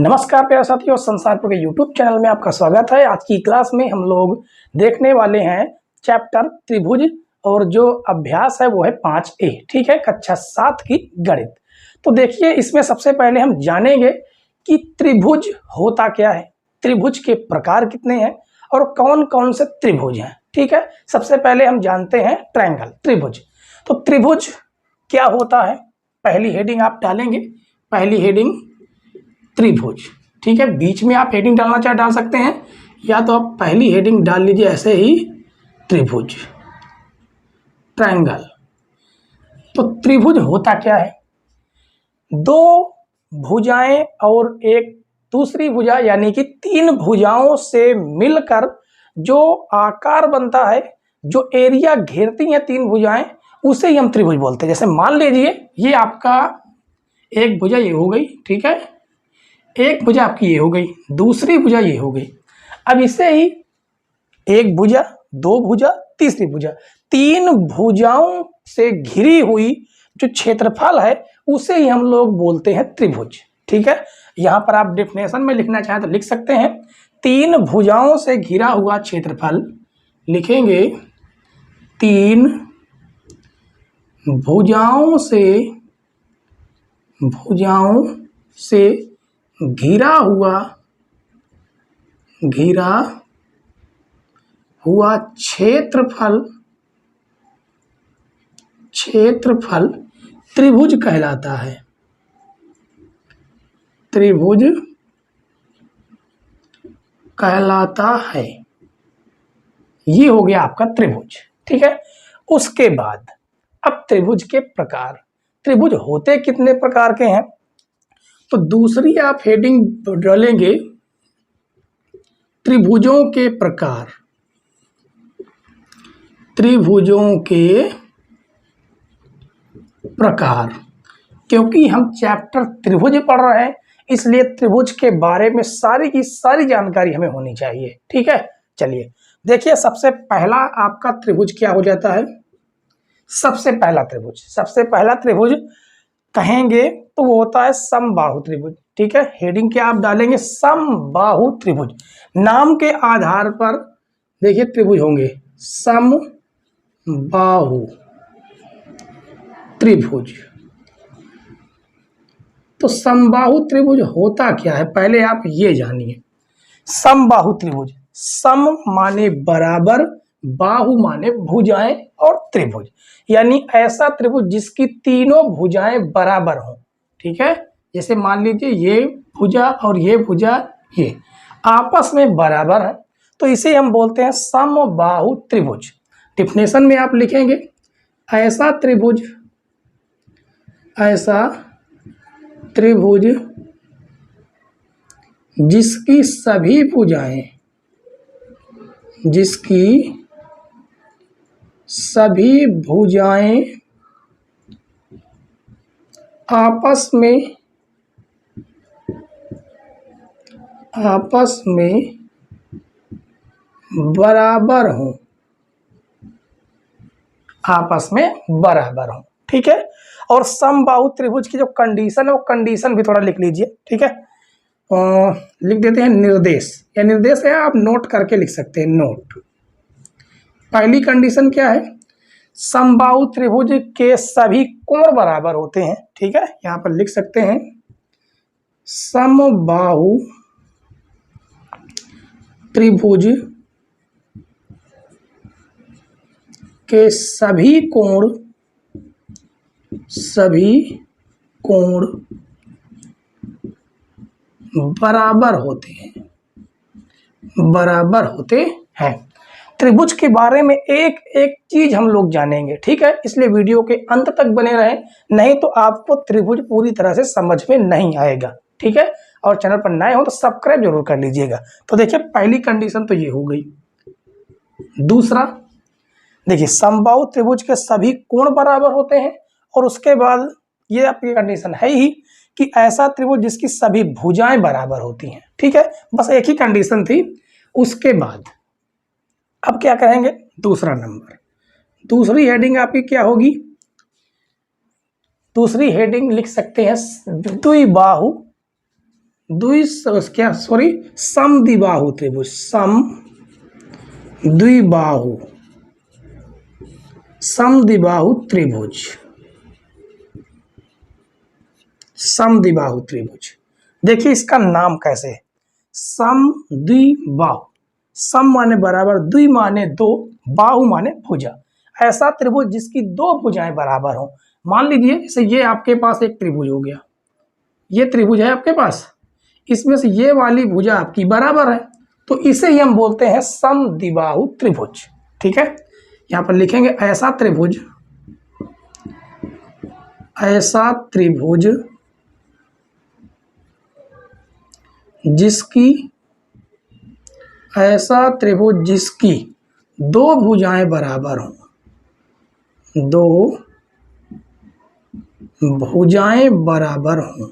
नमस्कार प्यारे साथियों, संसारपुर के यूट्यूब चैनल में आपका स्वागत है। आज की क्लास में हम लोग देखने वाले हैं चैप्टर त्रिभुज और जो अभ्यास है वो है 5A। ठीक है, कक्षा 7 की गणित। तो देखिए, इसमें सबसे पहले हम जानेंगे कि त्रिभुज होता क्या है, त्रिभुज के प्रकार कितने हैं और कौन कौन से त्रिभुज हैं। ठीक है, सबसे पहले हम जानते हैं ट्रायंगल, त्रिभुज। तो त्रिभुज क्या होता है, पहली हेडिंग आप डालेंगे, पहली हेडिंग त्रिभुज। ठीक है, बीच में आप हेडिंग डालना चाहे डाल सकते हैं, या तो आप पहली हेडिंग डाल लीजिए ऐसे ही, त्रिभुज, ट्रायंगल। तो त्रिभुज होता क्या है, दो भुजाएं और एक दूसरी भुजा, यानी कि तीन भुजाओं से मिलकर जो आकार बनता है, जो एरिया घेरती हैं तीन भुजाएं, उसे ही हम त्रिभुज बोलते हैं। जैसे मान लीजिए ये आपका एक भुजा ये हो गई, ठीक है, एक भुजा आपकी ये हो गई, दूसरी भुजा ये हो गई। अब इसे ही एक भुजा, दो भुजा, तीसरी भुजा, तीन भुजाओं से घिरी हुई जो क्षेत्रफल है उसे ही हम लोग बोलते हैं त्रिभुज। ठीक है, यहां पर आप डेफिनेशन में लिखना चाहें तो लिख सकते हैं, तीन भुजाओं से घिरा हुआ क्षेत्रफल, लिखेंगे तीन भुजाओं से घिरा हुआ क्षेत्रफल त्रिभुज कहलाता है, त्रिभुज कहलाता है। ये हो गया आपका त्रिभुज। ठीक है, उसके बाद अब त्रिभुज के प्रकार, त्रिभुज होते कितने प्रकार के हैं, तो दूसरी आप हेडिंग डालेंगे त्रिभुजों के प्रकार, त्रिभुजों के प्रकार। क्योंकि हम चैप्टर त्रिभुज पढ़ रहे हैं, इसलिए त्रिभुज के बारे में सारी की सारी जानकारी हमें होनी चाहिए। ठीक है, चलिए देखिए, सबसे पहला आपका त्रिभुज क्या हो जाता है, सबसे पहला त्रिभुज कहेंगे तो वो होता है समबाहु त्रिभुज। ठीक है, हेडिंग क्या आप डालेंगे, समबाहु त्रिभुज। नाम के आधार पर देखिए त्रिभुज होंगे, समबाहु त्रिभुज। तो समबाहु त्रिभुज होता क्या है, पहले आप ये जानिए। समबाहु त्रिभुज, सम माने बराबर, बाहु माने भुजाएं और त्रिभुज यानी ऐसा त्रिभुज जिसकी तीनों भुजाएं बराबर हों। ठीक है, जैसे मान लीजिए ये भुजा और ये भुजा ये आपस में बराबर है, तो इसे हम बोलते हैं समबाहु त्रिभुज। डेफिनेशन में आप लिखेंगे, ऐसा त्रिभुज जिसकी सभी भुजाएं आपस में बराबर हों, ठीक है। और समबाहु त्रिभुज की जो कंडीशन है वो कंडीशन भी थोड़ा लिख लीजिए। ठीक है, लिख देते हैं निर्देश, या निर्देश है आप नोट करके लिख सकते हैं, नोट। पहली कंडीशन क्या है, समबाहु त्रिभुज के सभी कोण बराबर होते हैं। ठीक है, यहां पर लिख सकते हैं, समबाहु त्रिभुज के सभी कोण बराबर होते हैं। त्रिभुज के बारे में एक एक चीज हम लोग जानेंगे। ठीक है, इसलिए वीडियो के अंत तक बने रहें, नहीं तो आपको त्रिभुज पूरी तरह से समझ में नहीं आएगा। ठीक है, और चैनल पर नए हो तो सब्सक्राइब जरूर कर लीजिएगा। तो देखिए, पहली कंडीशन तो ये हो गई। दूसरा देखिए, समबाहु त्रिभुज के सभी कोण बराबर होते हैं, और उसके बाद ये आपकी कंडीशन है ही कि ऐसा त्रिभुज जिसकी सभी भुजाएं बराबर होती हैं। ठीक है, बस एक ही कंडीशन थी। उसके बाद अब क्या कहेंगे, दूसरा नंबर, दूसरी हेडिंग आपकी क्या होगी, दूसरी हेडिंग लिख सकते हैं द्विबाहु क्या सॉरी समद्विबाहु त्रिभुज, समद्विबाहु समद्विबाहु त्रिभुज, समद्विबाहु त्रिभुज। देखिए इसका नाम कैसे है, समद्विबाहु, सम माने बराबर, द्वि माने दो, बाहु माने भुजा। ऐसा त्रिभुज जिसकी दो भुजाएं बराबर हो। मान लीजिए जैसे ये आपके पास एक त्रिभुज हो गया, ये त्रिभुज है आपके पास, इसमें से ये वाली भुजा आपकी बराबर है, तो इसे ही हम बोलते हैं समद्विबाहु त्रिभुज। ठीक है, यहां पर लिखेंगे ऐसा त्रिभुज, ऐसा त्रिभुज जिसकी, ऐसा त्रिभुज जिसकी दो भुजाएं बराबर हों, दो भुजाएं बराबर हों।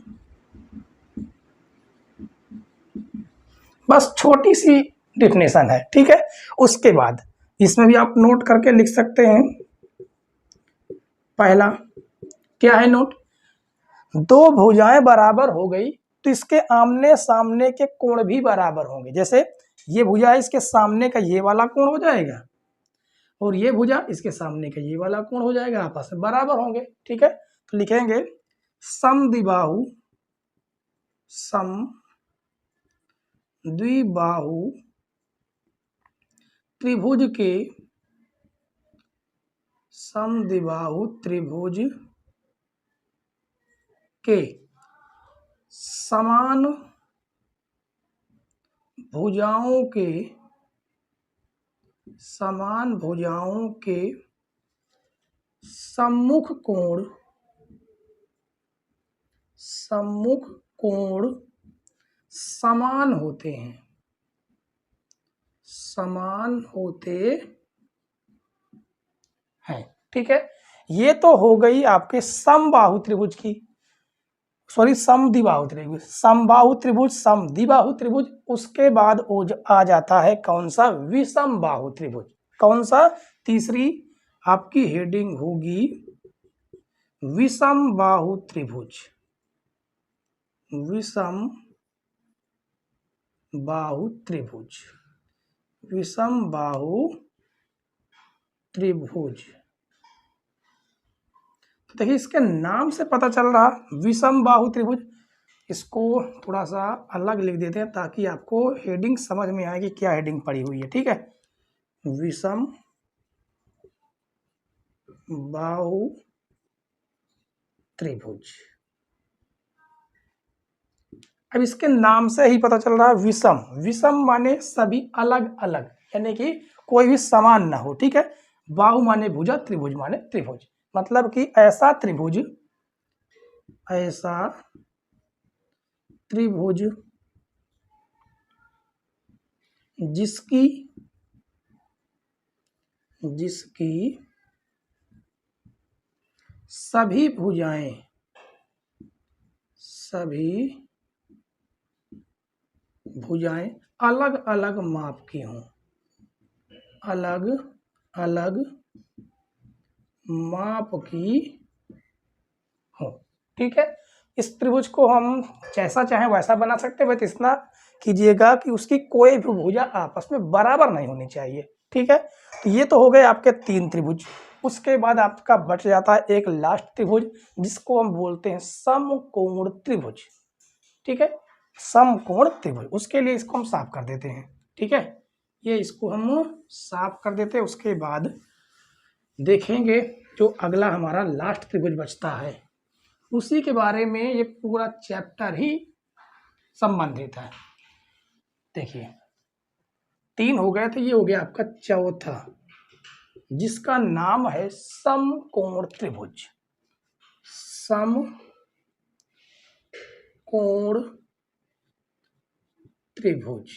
बस छोटी सी डिफिनेशन है। ठीक है, उसके बाद इसमें भी आप नोट करके लिख सकते हैं। पहला क्या है नोट, दो भुजाएं बराबर हो गई तो इसके आमने सामने के कोण भी बराबर होंगे। जैसे ये भुजा है, इसके सामने का ये वाला कोण हो जाएगा और ये भुजा इसके सामने का ये वाला कोण हो जाएगा, आपस में बराबर होंगे। ठीक है, तो लिखेंगे समद्विबाहु, समद्विबाहु त्रिभुज के, समद्विबाहु त्रिभुज के समान भुजाओं के, समान भुजाओं के सम्मुख कोण, सम्मुख कोण समान होते हैं, समान होते हैं। ठीक है, ये तो हो गई आपके समबाहु त्रिभुज की, सॉरी समद्विबाहु त्रिभुज, समबाहु त्रिभुज, समद्विबाहु त्रिभुज। उसके बाद आ जाता है कौन सा, विषमबाहु त्रिभुज। कौन सा, तीसरी आपकी हेडिंग होगी विषमबाहु त्रिभुज, विषमबाहु त्रिभुज, विषमबाहु त्रिभुज। तो देखिए इसके नाम से पता चल रहा विषमबाहु त्रिभुज। इसको थोड़ा सा अलग लिख देते हैं ताकि आपको हेडिंग समझ में आए कि क्या हेडिंग पड़ी हुई है। ठीक है, विषमबाहु त्रिभुज। अब इसके नाम से ही पता चल रहा है विषम, विषम माने सभी अलग अलग, यानी कि कोई भी समान ना हो। ठीक है, बाहु माने भुजा, त्रिभुज माने त्रिभुज, मतलब कि ऐसा त्रिभुज, ऐसा त्रिभुज जिसकी, जिसकी सभी भुजाएं, सभी भुजाएं अलग अलग माप की हों, अलग अलग माप की हो। ठीक है, इस त्रिभुज को हम जैसा चाहें वैसा बना सकते हैं, बस इतना कीजिएगा कि उसकी कोई भी भुजा आपस में बराबर नहीं होनी चाहिए। ठीक है, तो ये तो हो गए आपके तीन त्रिभुज। उसके बाद आपका बच जाता है एक लास्ट त्रिभुज जिसको हम बोलते हैं समकोण त्रिभुज। ठीक है, समकोण त्रिभुज, उसके लिए इसको हम साफ कर देते हैं। ठीक है, ये इसको हम साफ कर देते हैं। उसके बाद देखेंगे जो अगला हमारा लास्ट त्रिभुज बचता है, उसी के बारे में ये पूरा चैप्टर ही संबंधित है। देखिए तीन हो गए, तो ये हो गया आपका चौथा, जिसका नाम है समकोण त्रिभुज, समकोण त्रिभुज।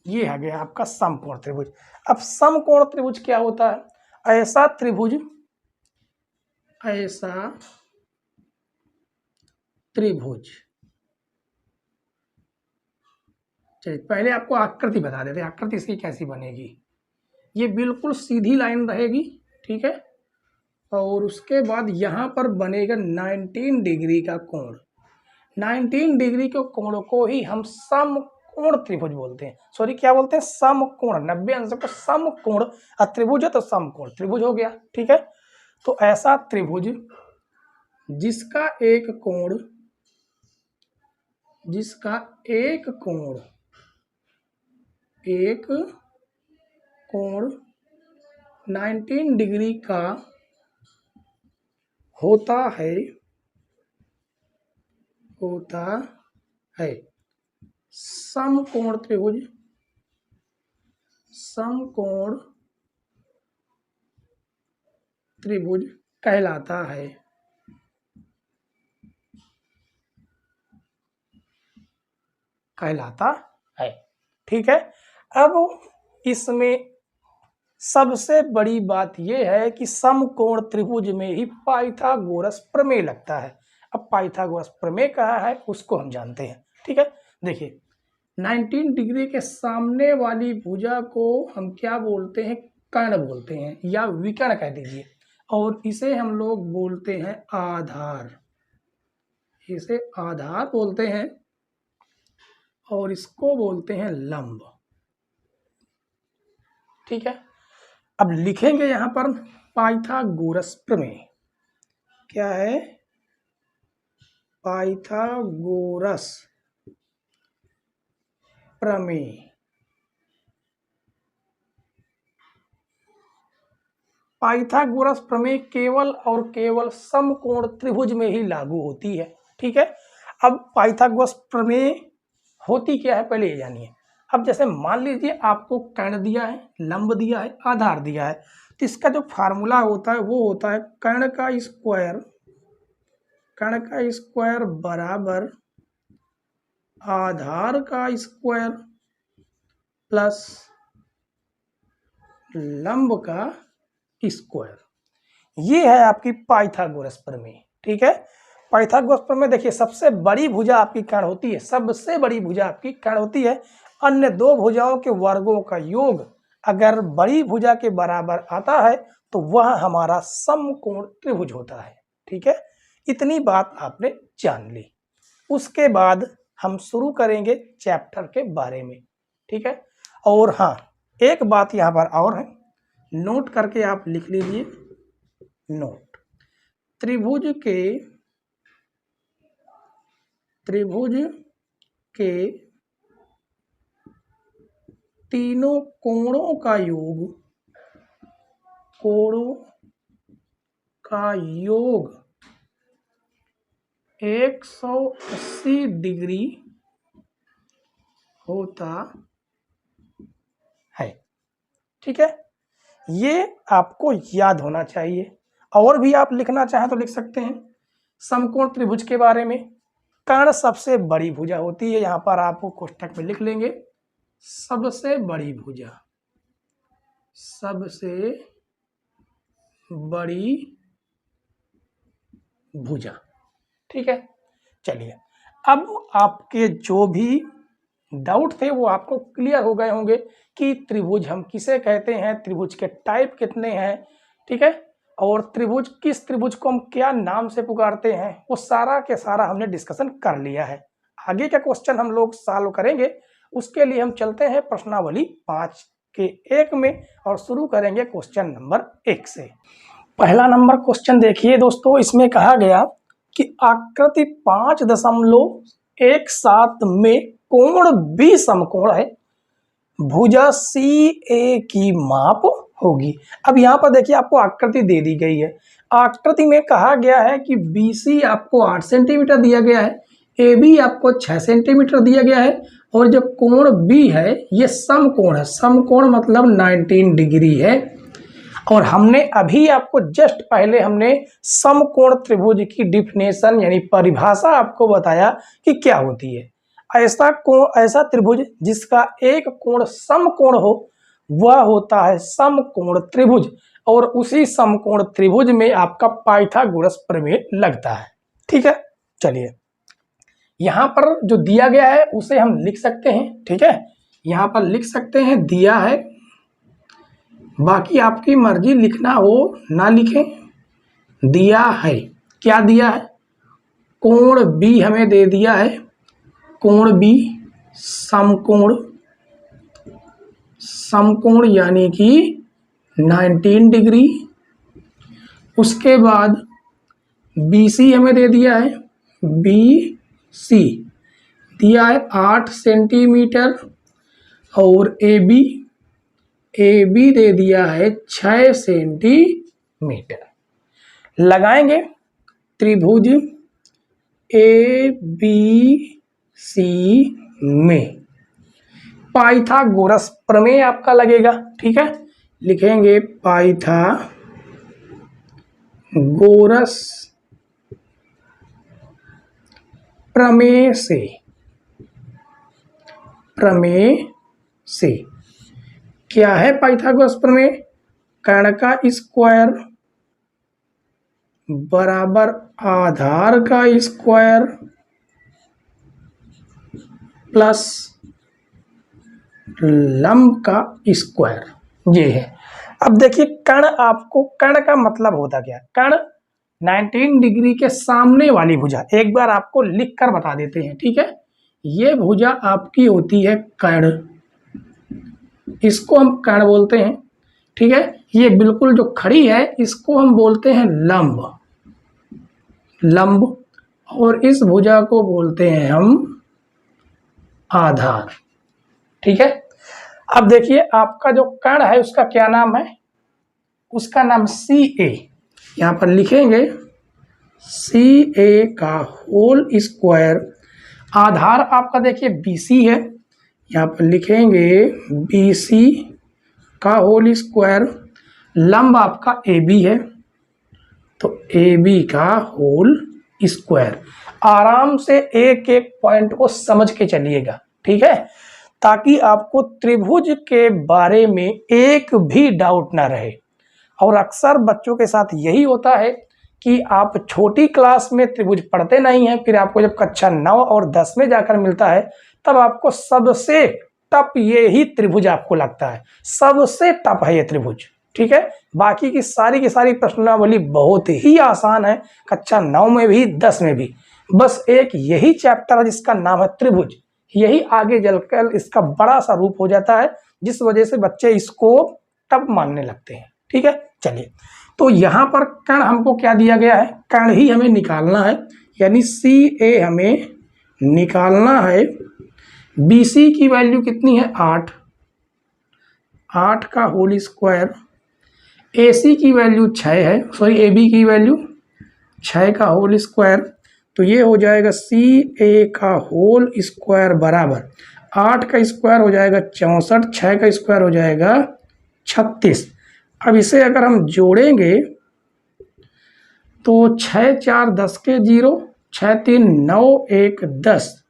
ये है गया आपका समकोण त्रिभुज। अब समकोण त्रिभुज क्या होता है, ऐसा त्रिभुज, ऐसा त्रिभुज, चलिए पहले आपको आकृति बता देते हैं, आकृति इसकी कैसी बनेगी। ये बिल्कुल सीधी लाइन रहेगी। ठीक है, और उसके बाद यहाँ पर बनेगा 19 डिग्री का कोण। 19 डिग्री के कोण को ही हम समकोण त्रिभुज बोलते हैं। सॉरी, क्या बोलते हैं? समकोण। 90 अंशों को समकोण, त्रिभुज है तो समकोण त्रिभुज हो गया। ठीक है, तो ऐसा त्रिभुज जिसका एक कोण 19 डिग्री का होता है समकोण त्रिभुज कहलाता है। ठीक है, अब इसमें सबसे बड़ी बात यह है कि समकोण त्रिभुज में ही पाइथागोरस प्रमेय लगता है। अब पाइथागोरस प्रमेय कहा है उसको हम जानते हैं। ठीक है, देखिए 19 डिग्री के सामने वाली भुजा को हम क्या बोलते हैं? कर्ण बोलते हैं या विकर्ण कह दीजिए, और इसे हम लोग बोलते हैं आधार। इसे आधार बोलते हैं और इसको बोलते हैं लंब। ठीक है, अब लिखेंगे यहां पर पाइथागोरस प्रमेय। क्या है? पाइथागोरस प्रमेय। पाइथागोरस प्रमेय केवल और केवल समकोण त्रिभुज में ही लागू होती है। ठीक है, अब पाइथागोरस प्रमेय होती क्या है पहले ये जानिए। अब जैसे मान लीजिए आपको कर्ण दिया है, लंब दिया है, आधार दिया है, तो इसका जो फार्मूला होता है वो होता है कर्ण का स्क्वायर बराबर आधार का स्क्वायर प्लस लंब का स्क्वायर। ये है आपकी पाइथागोरस प्रमेय। ठीक है, पाइथागोरस प्रमेय देखिए, सबसे बड़ी भुजा आपकी कर्ण होती है, सबसे बड़ी भुजा आपकी कर्ण होती है। अन्य दो भुजाओं के वर्गों का योग अगर बड़ी भुजा के बराबर आता है तो वह हमारा समकोण त्रिभुज होता है। ठीक है, इतनी बात आपने जान ली। उसके बाद हम शुरू करेंगे चैप्टर के बारे में। ठीक है, और हाँ, एक बात यहाँ पर और है, नोट करके आप लिख लीजिए। नोट, त्रिभुज के तीनों कोणों का योग 180 डिग्री होता है। ठीक है, ये आपको याद होना चाहिए। और भी आप लिखना चाहें तो लिख सकते हैं समकोण त्रिभुज के बारे में। कर्ण सबसे बड़ी भुजा होती है, यहां पर आपको कोष्ठक में लिख लेंगे सबसे बड़ी भुजा। ठीक है, चलिए अब आपके जो भी डाउट थे वो आपको क्लियर हो गए होंगे कि त्रिभुज हम किसे कहते हैं, त्रिभुज के टाइप कितने हैं। ठीक है, और त्रिभुज, किस त्रिभुज को हम क्या नाम से पुकारते हैं, वो सारा के सारा हमने डिस्कशन कर लिया है। आगे का क्वेश्चन हम लोग सॉल्व करेंगे, उसके लिए हम चलते हैं प्रश्नावली 5 के 1 में और शुरू करेंगे क्वेश्चन नंबर 1 से। पहला नंबर क्वेश्चन देखिए दोस्तों, इसमें कहा गया कि आकृति 5.17 में कोण बी समकोण है, भुजा CA की माप होगी। अब यहाँ पर देखिए आपको आकृति दे दी गई है। आकृति में कहा गया है कि BC आपको 8 सेंटीमीटर दिया गया है, AB आपको 6 सेंटीमीटर दिया गया है, और जो कोण B है ये समकोण है। समकोण मतलब 19 डिग्री है। और हमने अभी आपको जस्ट पहले हमने समकोण त्रिभुज की डिफिनेशन यानी परिभाषा आपको बताया कि क्या होती है। ऐसा त्रिभुज जिसका एक कोण समकोण हो वह होता है समकोण त्रिभुज, और उसी समकोण त्रिभुज में आपका पाइथागोरस प्रमेय लगता है। ठीक है, चलिए यहां पर जो दिया गया है उसे हम लिख सकते हैं। ठीक है, यहां पर लिख सकते हैं, दिया है, बाकी आपकी मर्जी लिखना हो ना लिखें। दिया है। क्या दिया है? कोण बी हमें दे दिया है, कोण बी समकोण, समकोण यानी कि 19 डिग्री। उसके बाद बी सी हमें दे दिया है, बी सी दिया है 8 सेंटीमीटर, और ए बी दे दिया है 6 सेंटीमीटर। लगाएंगे त्रिभुज ए बी सी में पाइथागोरस प्रमेय आपका लगेगा। ठीक है, लिखेंगे पाइथागोरस प्रमेय से क्या है पाइथागोरस प्रमेय? कर्ण का स्क्वायर बराबर आधार का स्क्वायर प्लस लंब का स्क्वायर, ये है। अब देखिए कर्ण, आपको कर्ण का मतलब होता क्या? कर्ण 19 डिग्री के सामने वाली भुजा, एक बार आपको लिख कर बता देते हैं। ठीक है, ये भुजा आपकी होती है कर्ण, इसको हम कर्ण बोलते हैं। ठीक है, ये बिल्कुल जो खड़ी है इसको हम बोलते हैं लंब, और इस भुजा को बोलते हैं हम आधार। ठीक है, अब देखिए आपका जो कर्ण है उसका क्या नाम है? उसका नाम सी ए, यहां पर लिखेंगे सी ए का होल स्क्वायर। आधार आपका देखिए बी सी है, यहाँ पर लिखेंगे बी सी का होल स्क्वायर। लंब आपका ए बी है, तो ए बी का होल स्क्वायर। आराम से एक एक पॉइंट को समझ के चलिएगा। ठीक है, ताकि आपको त्रिभुज के बारे में एक भी डाउट ना रहे। और अक्सर बच्चों के साथ यही होता है कि आप छोटी क्लास में त्रिभुज पढ़ते नहीं हैं, फिर आपको जब कक्षा 9 और 10 में जाकर मिलता है तब आपको सबसे टफ ये ही त्रिभुज आपको लगता है, सबसे टफ है ये त्रिभुज। ठीक है, बाकी की सारी प्रश्नावली बहुत ही आसान है, कक्षा 9 में भी 10 में भी। बस एक यही चैप्टर है जिसका नाम है त्रिभुज, यही आगे चलकर इसका बड़ा सा रूप हो जाता है, जिस वजह से बच्चे इसको टफ मानने लगते हैं। ठीक है, चलिए, तो यहाँ पर कर्ण हमको क्या दिया गया है? कर्ण ही हमें निकालना है, यानी सी ए हमें निकालना है। बी सी की वैल्यू कितनी है? 8 का होल स्क्वायर। ए सी की वैल्यू 6 है, सॉरी ए बी की वैल्यू 6 का होल स्क्वायर। तो ये हो जाएगा सी ए का होल स्क्वायर बराबर 8 का स्क्वायर हो जाएगा 64, 6 का स्क्वायर हो जाएगा 36। अब इसे अगर हम जोड़ेंगे तो 6 4 10 के 0, 6 3 9 1 10,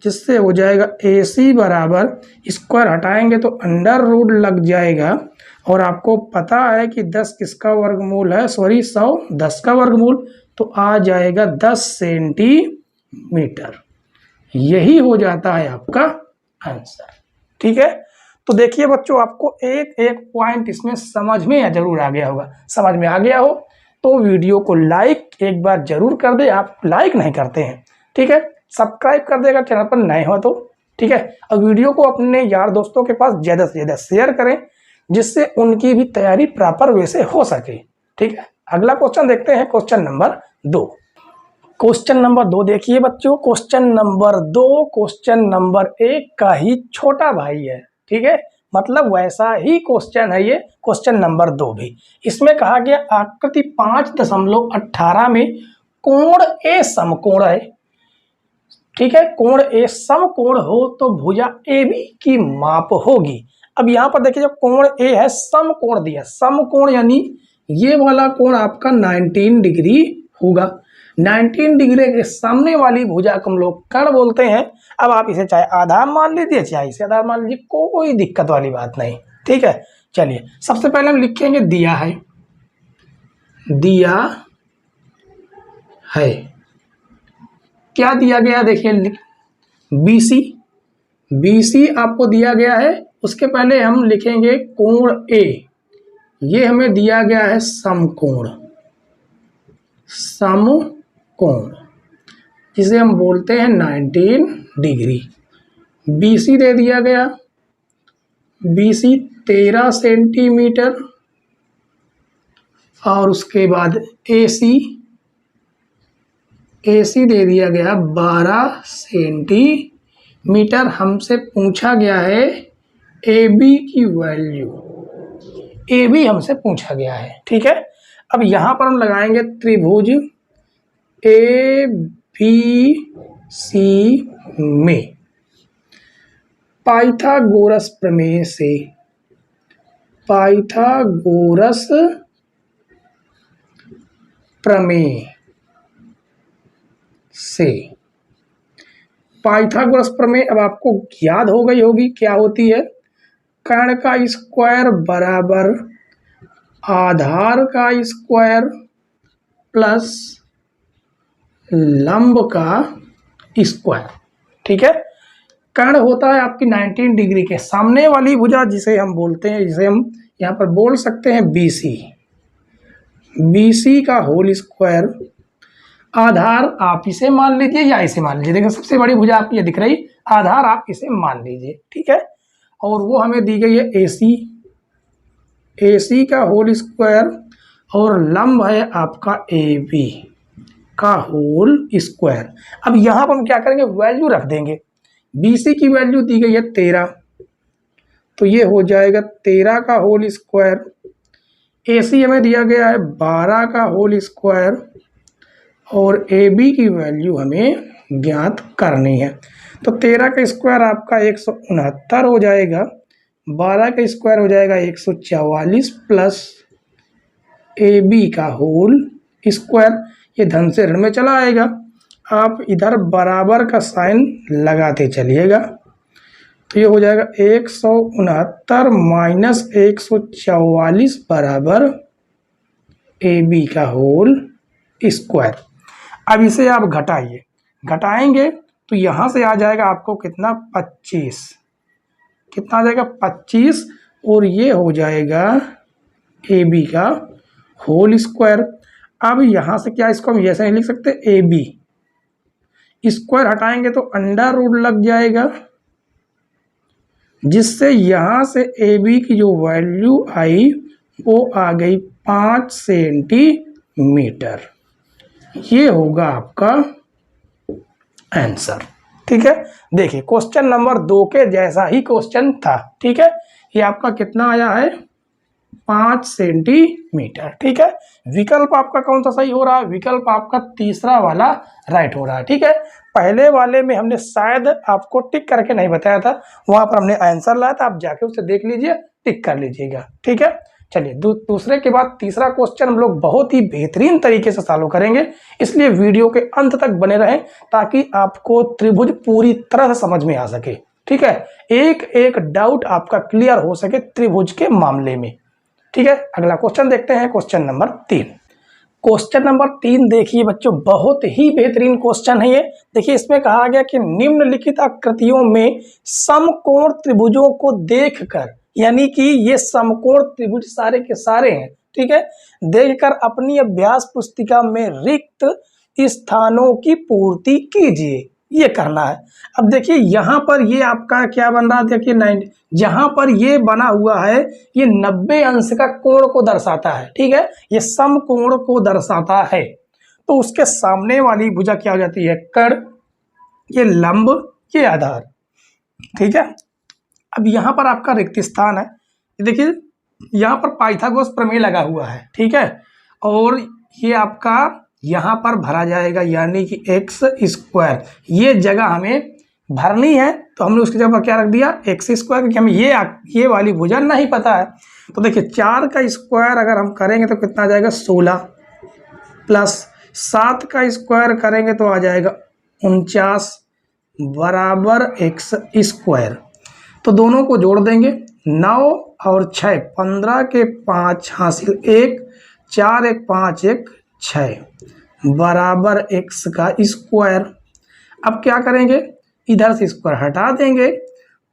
जिससे हो जाएगा ए सी बराबर, स्क्वायर हटाएंगे तो अंडर रूट लग जाएगा। और आपको पता है कि 10 किसका वर्गमूल है? सॉरी 100 10 का वर्गमूल, तो आ जाएगा 10 सेंटीमीटर। यही हो जाता है आपका आंसर। ठीक है, तो देखिए बच्चों, आपको एक एक पॉइंट इसमें समझ में जरूर आ गया होगा। समझ में आ गया हो तो वीडियो को लाइक एक बार जरूर कर दे। आप लाइक नहीं करते हैं, ठीक है, सब्सक्राइब कर देगा चैनल पर नए हो तो। ठीक है, और वीडियो को अपने यार दोस्तों के पास ज़्यादा से ज़्यादा शेयर करें, जिससे उनकी भी तैयारी प्रॉपर वे से हो सके। ठीक है, अगला क्वेश्चन देखते हैं, क्वेश्चन नंबर 2। क्वेश्चन नंबर 2 देखिए बच्चों, क्वेश्चन नंबर 2 क्वेश्चन नंबर 1 का ही छोटा भाई है। ठीक है, मतलब वैसा ही क्वेश्चन है ये क्वेश्चन नंबर 2 भी। इसमें कहा गया आकृति 5.18 में कोण ए समकोण है। ठीक है, कोण ए समकोण हो तो भुजा ए बी की माप होगी। अब यहाँ पर देखिए, जब कोण ए है, समकोण दिया, समकोण यानी ये वाला कोण आपका 19 डिग्री होगा। 19 डिग्री के सामने वाली भुजा को हम लोग कर्ण बोलते हैं। अब आप इसे चाहे आधार मान लीजिए, चाहे इसे आधार मान लीजिए, कोई दिक्कत वाली बात नहीं। ठीक है, चलिए सबसे पहले हम लिखेंगे दिया है, दिया है। क्या दिया गया? देखिए BC, BC आपको दिया गया है। उसके पहले हम लिखेंगे कोण A, ये हमें दिया गया है समकोण। समकोण, जिसे हम बोलते हैं 19 डिग्री। BC दे दिया गया, BC 13 सेंटीमीटर, और उसके बाद AC दे दिया गया 12 सेंटीमीटर। हमसे पूछा गया है AB की वैल्यू, AB हमसे पूछा गया है, ठीक है। अब यहाँ पर हम लगाएंगे त्रिभुज ABC में पाइथागोरस प्रमेय से, पाइथागोरस प्रमेय से, पाइथागोरस प्रमेय अब आपको याद हो गई होगी क्या होती है। कर्ण का स्क्वायर बराबर आधार का स्क्वायर प्लस लंब का स्क्वायर, ठीक है। कर्ण होता है आपकी 19 डिग्री के सामने वाली भुजा, जिसे हम बोलते हैं, जिसे हम यहाँ पर बोल सकते हैं BC, BC का होल स्क्वायर। आधार आप इसे मान लीजिए या इसे मान लीजिए, देखिए सबसे बड़ी भुजा आपकी ये दिख रही, आधार आप इसे मान लीजिए, ठीक है। और वो हमें दी गई है AC, AC का होल स्क्वायर, और लंब है आपका AB का होल स्क्वायर। अब यहाँ पर हम क्या करेंगे, वैल्यू रख देंगे। BC की वैल्यू दी गई है 13, तो ये हो जाएगा 13 का होल स्क्वायर। AC हमें दिया गया है 12 का होल स्क्वायर, और AB की वैल्यू हमें ज्ञात करनी है। तो 13 का स्क्वायर आपका 169 हो जाएगा, 12 का स्क्वायर हो जाएगा 144 प्लस AB का होल स्क्वायर, ये धन से ऋण में चला आएगा। आप इधर बराबर का साइन लगाते चलिएगा, तो ये हो जाएगा 169 माइनस 144 बराबर AB का होल स्क्वायर। अब इसे आप घटाइए, घटाएंगे तो यहाँ से आ जाएगा आपको कितना, 25, कितना आ जाएगा 25, और ये हो जाएगा AB का होल स्क्वायर। अब यहाँ से क्या, इसको हम ऐसे नहीं लिख सकते, AB स्क्वायर हटाएंगे तो अंडर रूट लग जाएगा, जिससे यहाँ से AB की जो वैल्यू आई वो आ गई 5 सेंटीमीटर। ये होगा आपका आंसर, ठीक है। देखिए क्वेश्चन नंबर 2 के जैसा ही क्वेश्चन था, ठीक है। ये आपका कितना आया है, 5 सेंटीमीटर, ठीक है। विकल्प आपका कौन सा सही हो रहा है, विकल्प आपका तीसरा वाला राइट हो रहा है, ठीक है। पहले वाले में हमने शायद आपको टिक करके नहीं बताया था, वहां पर हमने आंसर लाया था, आप जाके उसे देख लीजिए, टिक कर लीजिएगा, ठीक है। चलिए दूसरे के बाद तीसरा क्वेश्चन हम लोग बहुत ही बेहतरीन तरीके से सॉल्व करेंगे, इसलिए वीडियो के अंत तक बने रहें ताकि आपको त्रिभुज पूरी तरह से समझ में आ सके, ठीक है। एक एक डाउट आपका क्लियर हो सके त्रिभुज के मामले में, ठीक है। अगला क्वेश्चन देखते हैं, क्वेश्चन नंबर 3। क्वेश्चन नंबर 3 देखिए बच्चों, बहुत ही बेहतरीन क्वेश्चन है ये। देखिए इसमें कहा गया कि निम्नलिखित आकृतियों में समकोण त्रिभुजों को देखकर, यानी कि ये समकोण त्रिभुज सारे के सारे हैं, ठीक है, देखकर अपनी अभ्यास पुस्तिका में रिक्त स्थानों की पूर्ति कीजिए, ये करना है। अब देखिए यहाँ पर ये आपका क्या बन रहा है, देखिए 90, जहां पर ये बना हुआ है ये 90 अंश का कोण को दर्शाता है, ठीक है, ये समकोण को दर्शाता है। तो उसके सामने वाली भुजा क्या हो जाती है, कर्ण, ये लंब, ये आधार, ठीक है। अब यहाँ पर आपका रिक्त स्थान है, देखिए यहाँ पर पाइथागोरस प्रमेय लगा हुआ है, ठीक है, और ये आपका यहाँ पर भरा जाएगा, यानी कि एक्स स्क्वायर, ये जगह हमें भरनी है, तो हमने उसकी जगह पर क्या रख दिया, एक्स स्क्वायर, क्योंकि हमें ये वाली भुजा नहीं पता है। तो देखिए 4 का स्क्वायर अगर हम करेंगे तो कितना आ जाएगा, 16, प्लस 7 का स्क्वायर करेंगे तो आ जाएगा 49 बराबर एक्स स्क्वायर। तो दोनों को जोड़ देंगे, 9 और 6, 15 के 5 हासिल 1, 4 1 5 1 6 बराबर एक्स का स्क्वायर। अब क्या करेंगे, इधर से स्क्वायर हटा देंगे,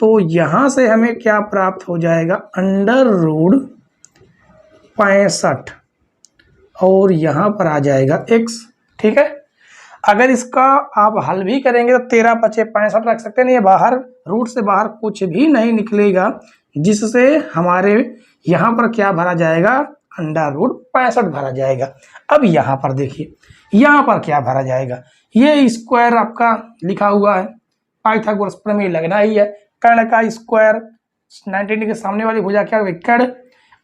तो यहाँ से हमें क्या प्राप्त हो जाएगा, अंडर रूट 65, और यहाँ पर आ जाएगा x। ठीक है, अगर इसका आप हल भी करेंगे तो 13 × 5 = 65 रख सकते हैं। ये बाहर रूट से बाहर कुछ भी नहीं निकलेगा, जिससे हमारे यहाँ पर क्या भरा जाएगा, √65 भरा जाएगा। अब यहाँ पर देखिए, यहाँ पर क्या भरा जाएगा, ये स्क्वायर आपका लिखा हुआ है, पाइथागोरस प्रमेय लगना ही है। कर्ण का स्क्वायर 90 डिग्री के सामने वाली भुजा क्या होगी, कर्ण।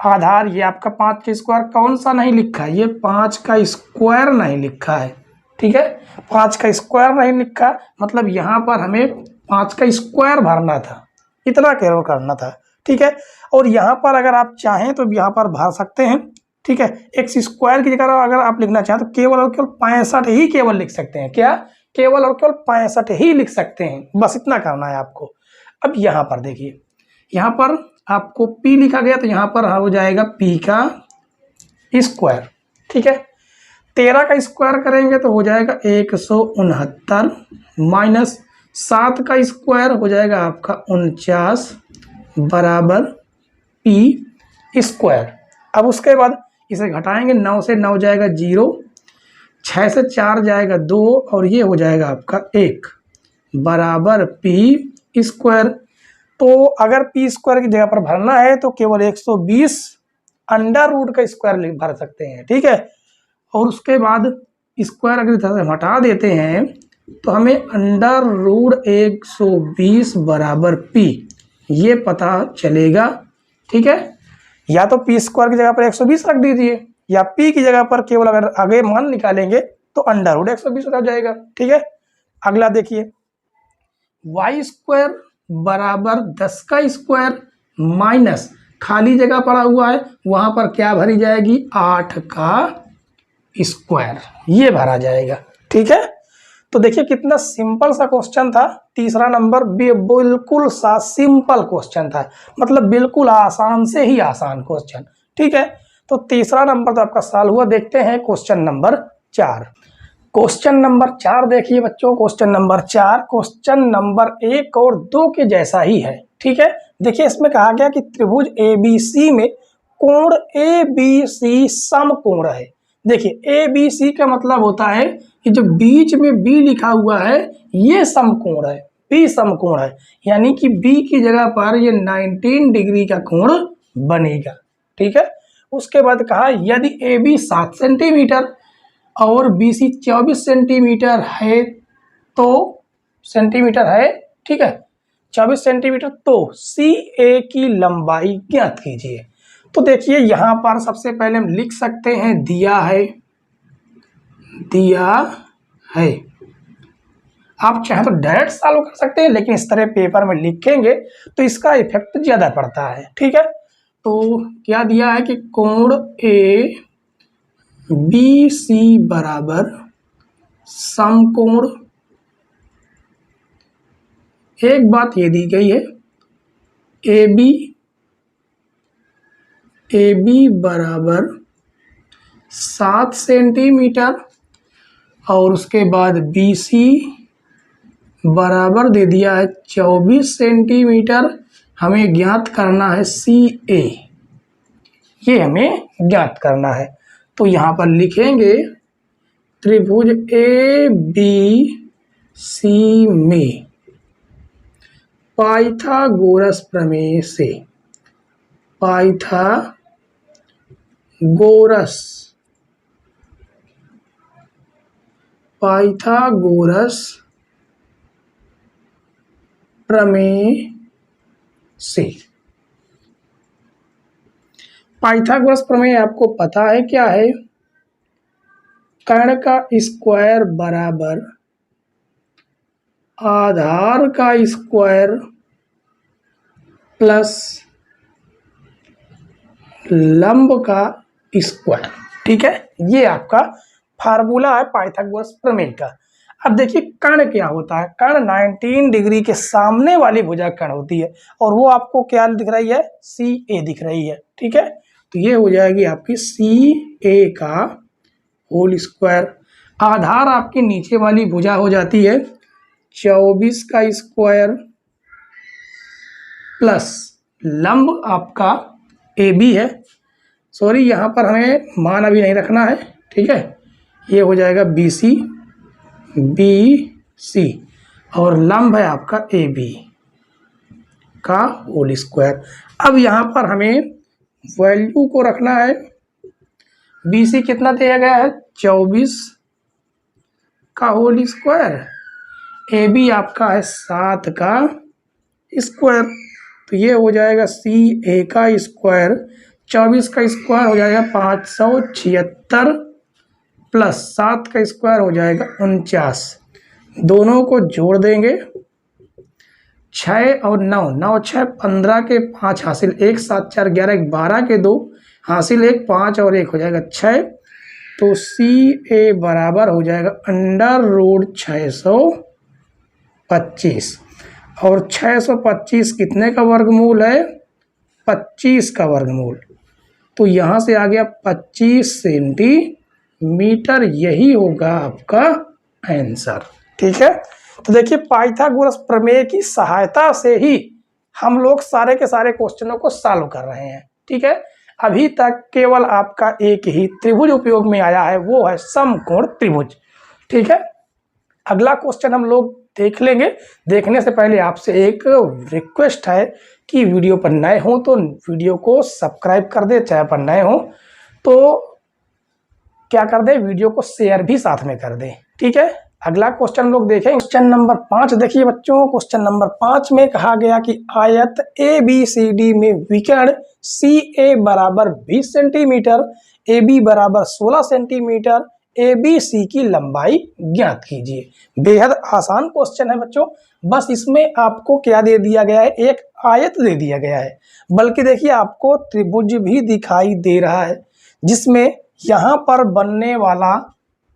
आधार ये आपका 5 का स्क्वायर कौन सा नहीं लिखा है, ये 5 का स्क्वायर नहीं लिखा है। ठीक है, 5 का स्क्वायर नहीं लिखा, मतलब यहाँ पर हमें 5 का स्क्वायर भरना था, इतना केवल करना था। ठीक है, और यहाँ पर अगर आप चाहें तो यहाँ पर भर सकते हैं। ठीक है, x स्क्वायर की जगह अगर आप लिखना चाहें तो केवल और केवल 65 ही केवल लिख सकते हैं। क्या, केवल और केवल 65 ही लिख सकते हैं, बस इतना करना है आपको। अब यहाँ पर देखिए, यहाँ पर आपको p लिखा गया तो यहाँ पर हो जाएगा p का स्क्वायर। ठीक है, 13 का स्क्वायर करेंगे तो हो जाएगा 169 माइनस 7 का स्क्वायर हो जाएगा आपका 49 बराबर p स्क्वायर। अब उसके बाद इसे घटाएंगे, 9 से 9 जाएगा 0, 6 से 4 जाएगा 2 और ये हो जाएगा आपका 1 बराबर p स्क्वायर। तो अगर p स्क्वायर की जगह पर भरना है तो केवल 120 अंडर रूट का स्क्वायर भर सकते हैं। ठीक है, और उसके बाद स्क्वायर अगर इधर से हटा देते हैं तो हमें अंडर रूट 120 बराबर p ये पता चलेगा। ठीक है, या तो p स्क्वायर की जगह पर 120 रख दीजिए, या p की जगह पर केवल अगर आगे मान निकालेंगे तो अंडर रूट 120 हो जाएगा। ठीक है, अगला देखिए, y स्क्वायर बराबर 10 का स्क्वायर माइनस खाली जगह पड़ा हुआ है, वहां पर क्या भरी जाएगी, 8 का स्क्वायर, ये भरा जाएगा। ठीक है, तो देखिए कितना सिंपल सा क्वेश्चन था। तीसरा नंबर बिल्कुल सा सिंपल क्वेश्चन था, मतलब बिल्कुल आसान से ही आसान क्वेश्चन। ठीक है, तो तीसरा नंबर तो आपका सॉल्व हुआ। देखते हैं क्वेश्चन नंबर 4। क्वेश्चन नंबर 4 देखिए बच्चों, क्वेश्चन नंबर 4 क्वेश्चन नंबर 1 और 2 के जैसा ही है। ठीक है, देखिए इसमें कहा गया कि त्रिभुज ABC में कोण ABC समकोण है। देखिए ABC का मतलब होता है कि जो बीच में B लिखा हुआ है ये समकोण है, B समकोण है, यानी कि B की जगह पर ये 19 डिग्री का कोण बनेगा। ठीक है, उसके बाद कहा यदि AB 7 सेंटीमीटर और BC 24 सेंटीमीटर है तो सेंटीमीटर है, ठीक है 24 सेंटीमीटर, तो CA की लंबाई ज्ञात कीजिए। तो देखिए यहाँ पर सबसे पहले हम लिख सकते हैं दिया है। आप चाहे तो डायरेक्ट सॉल्व कर सकते हैं, लेकिन इस तरह पेपर में लिखेंगे तो इसका इफेक्ट ज्यादा पड़ता है। ठीक है, तो क्या दिया है कि कोण ABC बराबर समकोण, एक बात ये दी गई है AB बराबर 7 सेंटीमीटर और उसके बाद BC बराबर दे दिया है 24 सेंटीमीटर। हमें ज्ञात करना है CA, ये हमें ज्ञात करना है। तो यहाँ पर लिखेंगे त्रिभुज ABC में पाइथागोरस प्रमेय से पाइथागोरस प्रमेय से, पाइथागोरस प्रमेय आपको पता है क्या है, कर्ण का स्क्वायर बराबर आधार का स्क्वायर प्लस लंब का स्क्वायर। ठीक है, ये आपका फार्मूला है पाइथागोरस प्रमेय का। अब देखिए कर्ण क्या होता है, कर्ण 19 डिग्री के सामने वाली भुजा कर्ण होती है, और वो आपको क्या दिख रही है, CA दिख रही है। ठीक है, तो ये हो जाएगी आपकी CA का होल स्क्वायर। आधार आपकी नीचे वाली भुजा हो जाती है 24 का स्क्वायर प्लस लंब आपका AB है सॉरी, यहाँ पर हमें मान अभी नहीं रखना है, ठीक है। ये हो जाएगा BC, BC और लंब है आपका AB का होल स्क्वायर। अब यहाँ पर हमें वैल्यू को रखना है। BC कितना दिया गया है? 24 का होल स्क्वायर। AB आपका है 7 का स्क्वायर, तो ये हो जाएगा CA का स्क्वायर। 24 का स्क्वायर हो जाएगा 576 प्लस 7 का स्क्वायर हो जाएगा 49। दोनों को जोड़ देंगे, 6 और 9, 9 6 15 के 5 हासिल 1, 7 4 11, 12 के 2 हासिल 1, 5 और 1 हो जाएगा 6। तो CA बराबर हो जाएगा √625 और 625 कितने का वर्गमूल है? 25 का वर्गमूल। तो यहाँ से आ गया 25 सेंटीमीटर, यही होगा आपका आंसर, ठीक है। तो देखिए पाइथागोरस प्रमेय की सहायता से ही हम लोग सारे के सारे क्वेश्चनों को सॉल्व कर रहे हैं, ठीक है। अभी तक केवल आपका एक ही त्रिभुज उपयोग में आया है, वो है समकोण त्रिभुज, ठीक है। अगला क्वेश्चन हम लोग देख लेंगे। देखने से पहले आपसे एक रिक्वेस्ट है कि वीडियो पर नए हो तो वीडियो को सब्सक्राइब कर दे, चैनल पर नए हो तो क्या कर दे, वीडियो को शेयर भी साथ में कर दे, ठीक है। अगला क्वेश्चन लोग देखें, क्वेश्चन नंबर 5 देखिए बच्चों। क्वेश्चन नंबर 5 में कहा गया कि आयत ABCD में विकर्ण CA बराबर 20 सेंटीमीटर, AB बराबर 16 सेंटीमीटर, ABC की लंबाई ज्ञात कीजिए। बेहद आसान क्वेश्चन है बच्चों, बस इसमें आपको क्या दे दिया गया है? एक आयत दे दिया गया है, बल्कि देखिए आपको त्रिभुज भी दिखाई दे रहा है, जिसमें यहाँ पर बनने वाला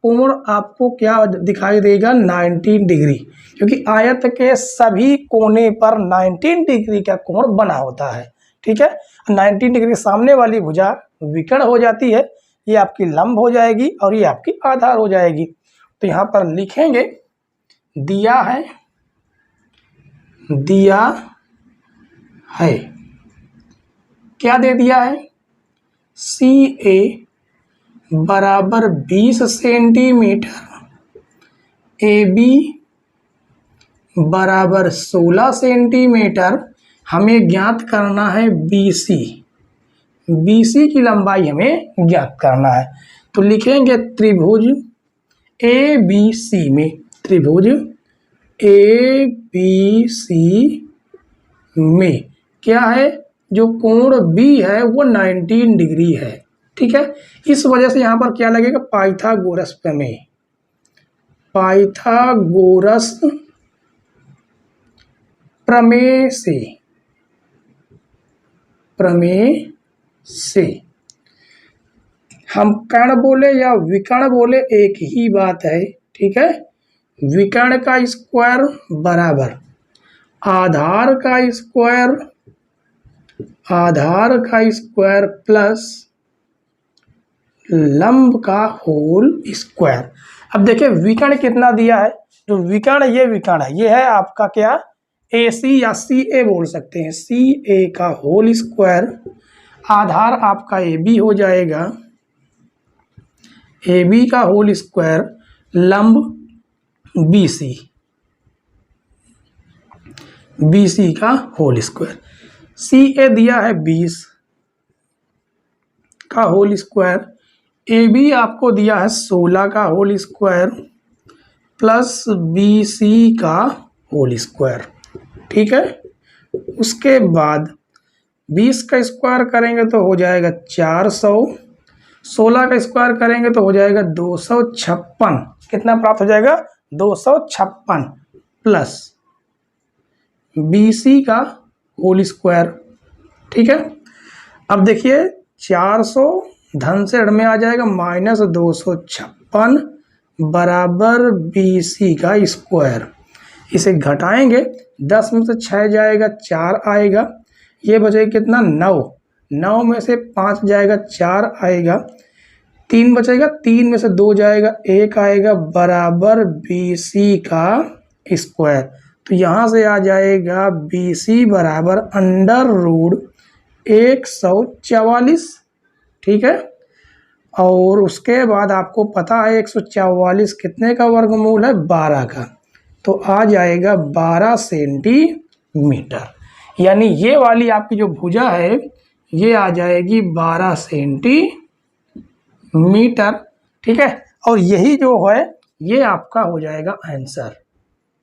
कोण आपको क्या दिखाई देगा? 19 डिग्री, क्योंकि आयत के सभी कोने पर 19 डिग्री का कोण बना होता है, ठीक है। 19 डिग्री सामने वाली भुजा विकर्ण हो जाती है, ये आपकी लंब हो जाएगी और ये आपकी आधार हो जाएगी। तो यहाँ पर लिखेंगे, दिया है क्या दे दिया है? CA बराबर 20 सेंटीमीटर, AB बराबर 16 सेंटीमीटर, हमें ज्ञात करना है BC की लंबाई हमें ज्ञात करना है। तो लिखेंगे त्रिभुज ABC में, त्रिभुज ABC में क्या है? जो कोण B है वो 19 डिग्री है, ठीक है। इस वजह से यहाँ पर क्या लगेगा? पाइथागोरस प्रमेय, पाइथागोरस प्रमेय से हम कर्ण बोले या विकर्ण बोले एक ही बात है, ठीक है। विकर्ण का स्क्वायर बराबर आधार का स्क्वायर प्लस लंब का होल स्क्वायर। अब देखिए विकर्ण कितना दिया है? जो विकर्ण ये विकर्ण है, ये है आपका क्या? AC या CA बोल सकते हैं, CA का होल स्क्वायर। आधार आपका AB हो जाएगा, AB का होल स्क्वायर, लंब BC का होल स्क्वायर। CA दिया है 20 का होल स्क्वायर, AB आपको दिया है 16 का होल स्क्वायर प्लस BC का होल स्क्वायर, ठीक है। उसके बाद 20 का स्क्वायर करेंगे तो हो जाएगा 400, 16 का स्क्वायर करेंगे तो हो जाएगा 256। कितना प्राप्त हो जाएगा? 256 प्लस BC का होल स्क्वायर, ठीक है। अब देखिए 400 धन से ऋण में आ जाएगा, माइनस 256 बराबर BC का स्क्वायर। इसे घटाएंगे, 10 में से 6 जाएगा, 4 आएगा, ये बचेगा कितना? 9 में से 5 जाएगा, 4 आएगा, 3 बचेगा, 3 में से 2 जाएगा, 1 आएगा, बराबर BC का स्क्वायर। तो यहाँ से आ जाएगा BC बराबर √144, ठीक है। और उसके बाद आपको पता है 144 कितने का वर्गमूल है, 12 का, तो आ जाएगा 12 सेंटीमीटर। यानी ये वाली आपकी जो भुजा है ये आ जाएगी 12 सेंटीमीटर, ठीक है। और यही जो है ये आपका हो जाएगा आंसर,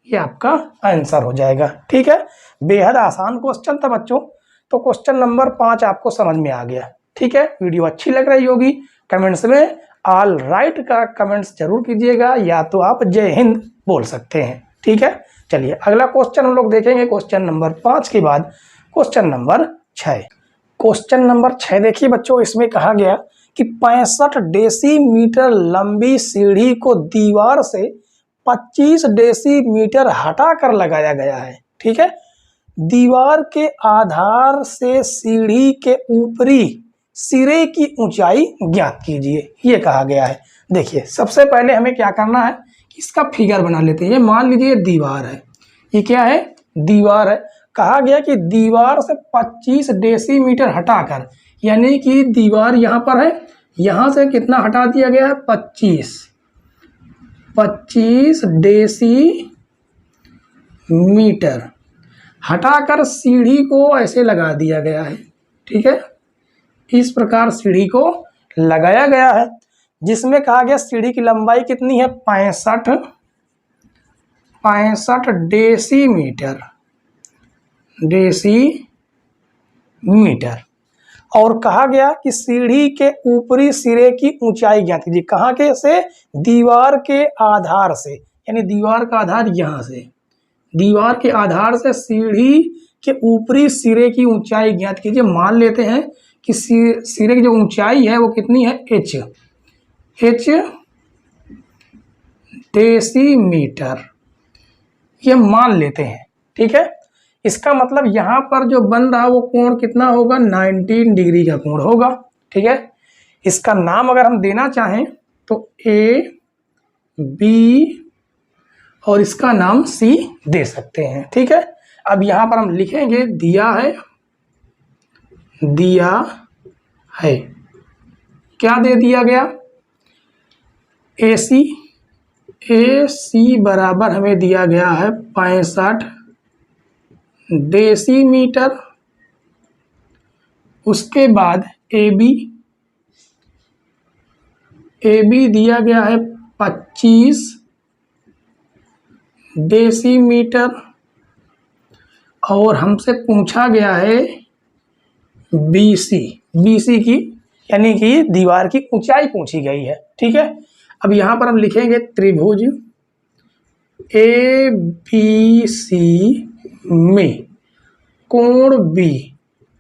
ये आपका आंसर हो जाएगा, ठीक है। बेहद आसान क्वेश्चन था बच्चों। तो क्वेश्चन नंबर 5 आपको समझ में आ गया, ठीक है। वीडियो अच्छी लग रही होगी, कमेंट्स में ऑल राइट का कमेंट्स जरूर कीजिएगा, या तो आप जय हिंद बोल सकते हैं, ठीक है। चलिए अगला क्वेश्चन हम लोग देखेंगे, क्वेश्चन नंबर 5 के बाद क्वेश्चन नंबर 6। क्वेश्चन नंबर 6 देखिए बच्चों, इसमें कहा गया कि 65 डेसीमीटर लंबी सीढ़ी को दीवार से 25 डेसीमीटर हटाकर लगाया गया है, ठीक है। दीवार के आधार से सीढ़ी के ऊपरी सिरे की ऊंचाई ज्ञात कीजिए, ये कहा गया है। देखिए सबसे पहले हमें क्या करना है, इसका फिगर बना लेते हैं। ये मान लीजिए दीवार है, ये क्या है, दीवार है। कहा गया कि दीवार से 25 डेसीमीटर हटाकर, यानी कि दीवार यहाँ पर है, यहाँ से कितना हटा दिया गया है, 25 डेसीमीटर हटाकर सीढ़ी को ऐसे लगा दिया गया है, ठीक है। इस प्रकार सीढ़ी को लगाया गया है, जिसमें कहा गया सीढ़ी की लंबाई कितनी है, 65 डेसीमीटर। और कहा गया कि सीढ़ी के ऊपरी सिरे की ऊंचाई ज्ञात कीजिए। कहाँ के से, दीवार के आधार से, यानी दीवार का आधार यहाँ से, दीवार के आधार से सीढ़ी के ऊपरी सिरे की ऊंचाई ज्ञात कीजिए। मान लेते हैं कि सिरे की जो ऊंचाई है वो कितनी है, h डेसीमीटर, ये मान लेते हैं, ठीक है। इसका मतलब यहाँ पर जो बन रहा वो कोण कितना होगा, 19 डिग्री का कोण होगा, ठीक है। इसका नाम अगर हम देना चाहें तो A B और इसका नाम C दे सकते हैं, ठीक है। अब यहाँ पर हम लिखेंगे दिया है, क्या दे दिया गया, AC बराबर हमें दिया गया है 65 डेसीमीटर। उसके बाद AB दिया गया है 25 डेसीमीटर। और हमसे पूछा गया है BC की, यानी कि दीवार की ऊंचाई पूछी गई है, ठीक है। अब यहाँ पर हम लिखेंगे त्रिभुज ABC में कोण B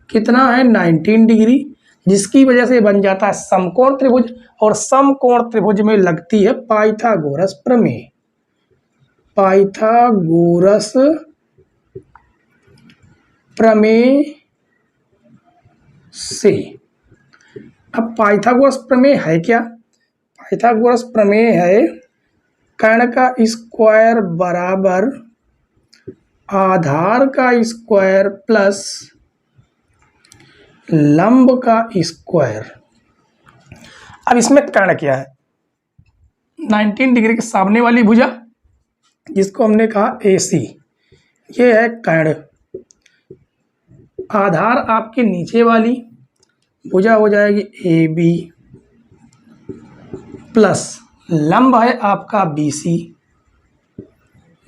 कितना है, 19 डिग्री, जिसकी वजह से बन जाता है समकोण त्रिभुज। और समकोण त्रिभुज में लगती है पाइथागोरस प्रमेय, पाइथागोरस प्रमेय से। अब पाइथागोरस प्रमेय है क्या, पाइथागोरस प्रमेय है कर्ण का स्क्वायर बराबर आधार का स्क्वायर प्लस लंब का स्क्वायर। अब इसमें कर्ण क्या है, 19 डिग्री के सामने वाली भुजा जिसको हमने कहा AC, ये है कर्ण। आधार आपके नीचे वाली भुजा हो जाएगी AB प्लस लंब है आपका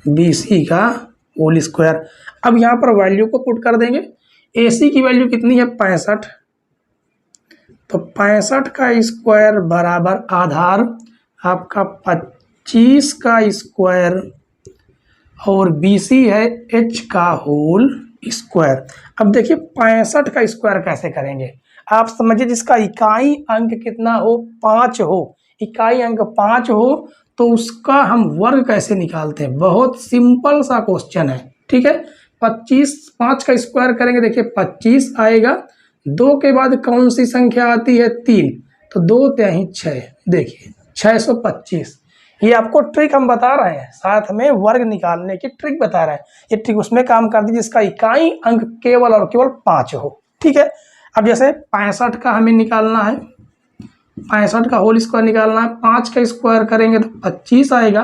BC का होल स्क्वायर। अब यहाँ पर वैल्यू को पुट कर देंगे। AC की वैल्यू कितनी है, 65, तो 65 का स्क्वायर बराबर आधार आपका 25 का स्क्वायर और BC है H का होल स्क्वायर। अब देखिए 65 का स्क्वायर कैसे करेंगे, आप समझिए जिसका इकाई अंक कितना हो, 5 हो, इकाई अंक 5 हो, तो उसका हम वर्ग कैसे निकालते हैं, बहुत सिंपल सा क्वेश्चन है, ठीक है। 5 का स्क्वायर करेंगे, देखिए 25 आएगा, 2 के बाद कौन सी संख्या आती है, 3, तो 2 तिहाई 6, देखिए 625। ये आपको ट्रिक हम बता रहे हैं, साथ में वर्ग निकालने की ट्रिक बता रहे हैं। ये ट्रिक उसमें काम कर दीजिए जिसका इकाई अंक केवल और केवल 5 हो, ठीक है। अब जैसे 65 का हमें निकालना है, 65 का होल स्क्वायर निकालना है, 5 का स्क्वायर करेंगे तो 25 आएगा।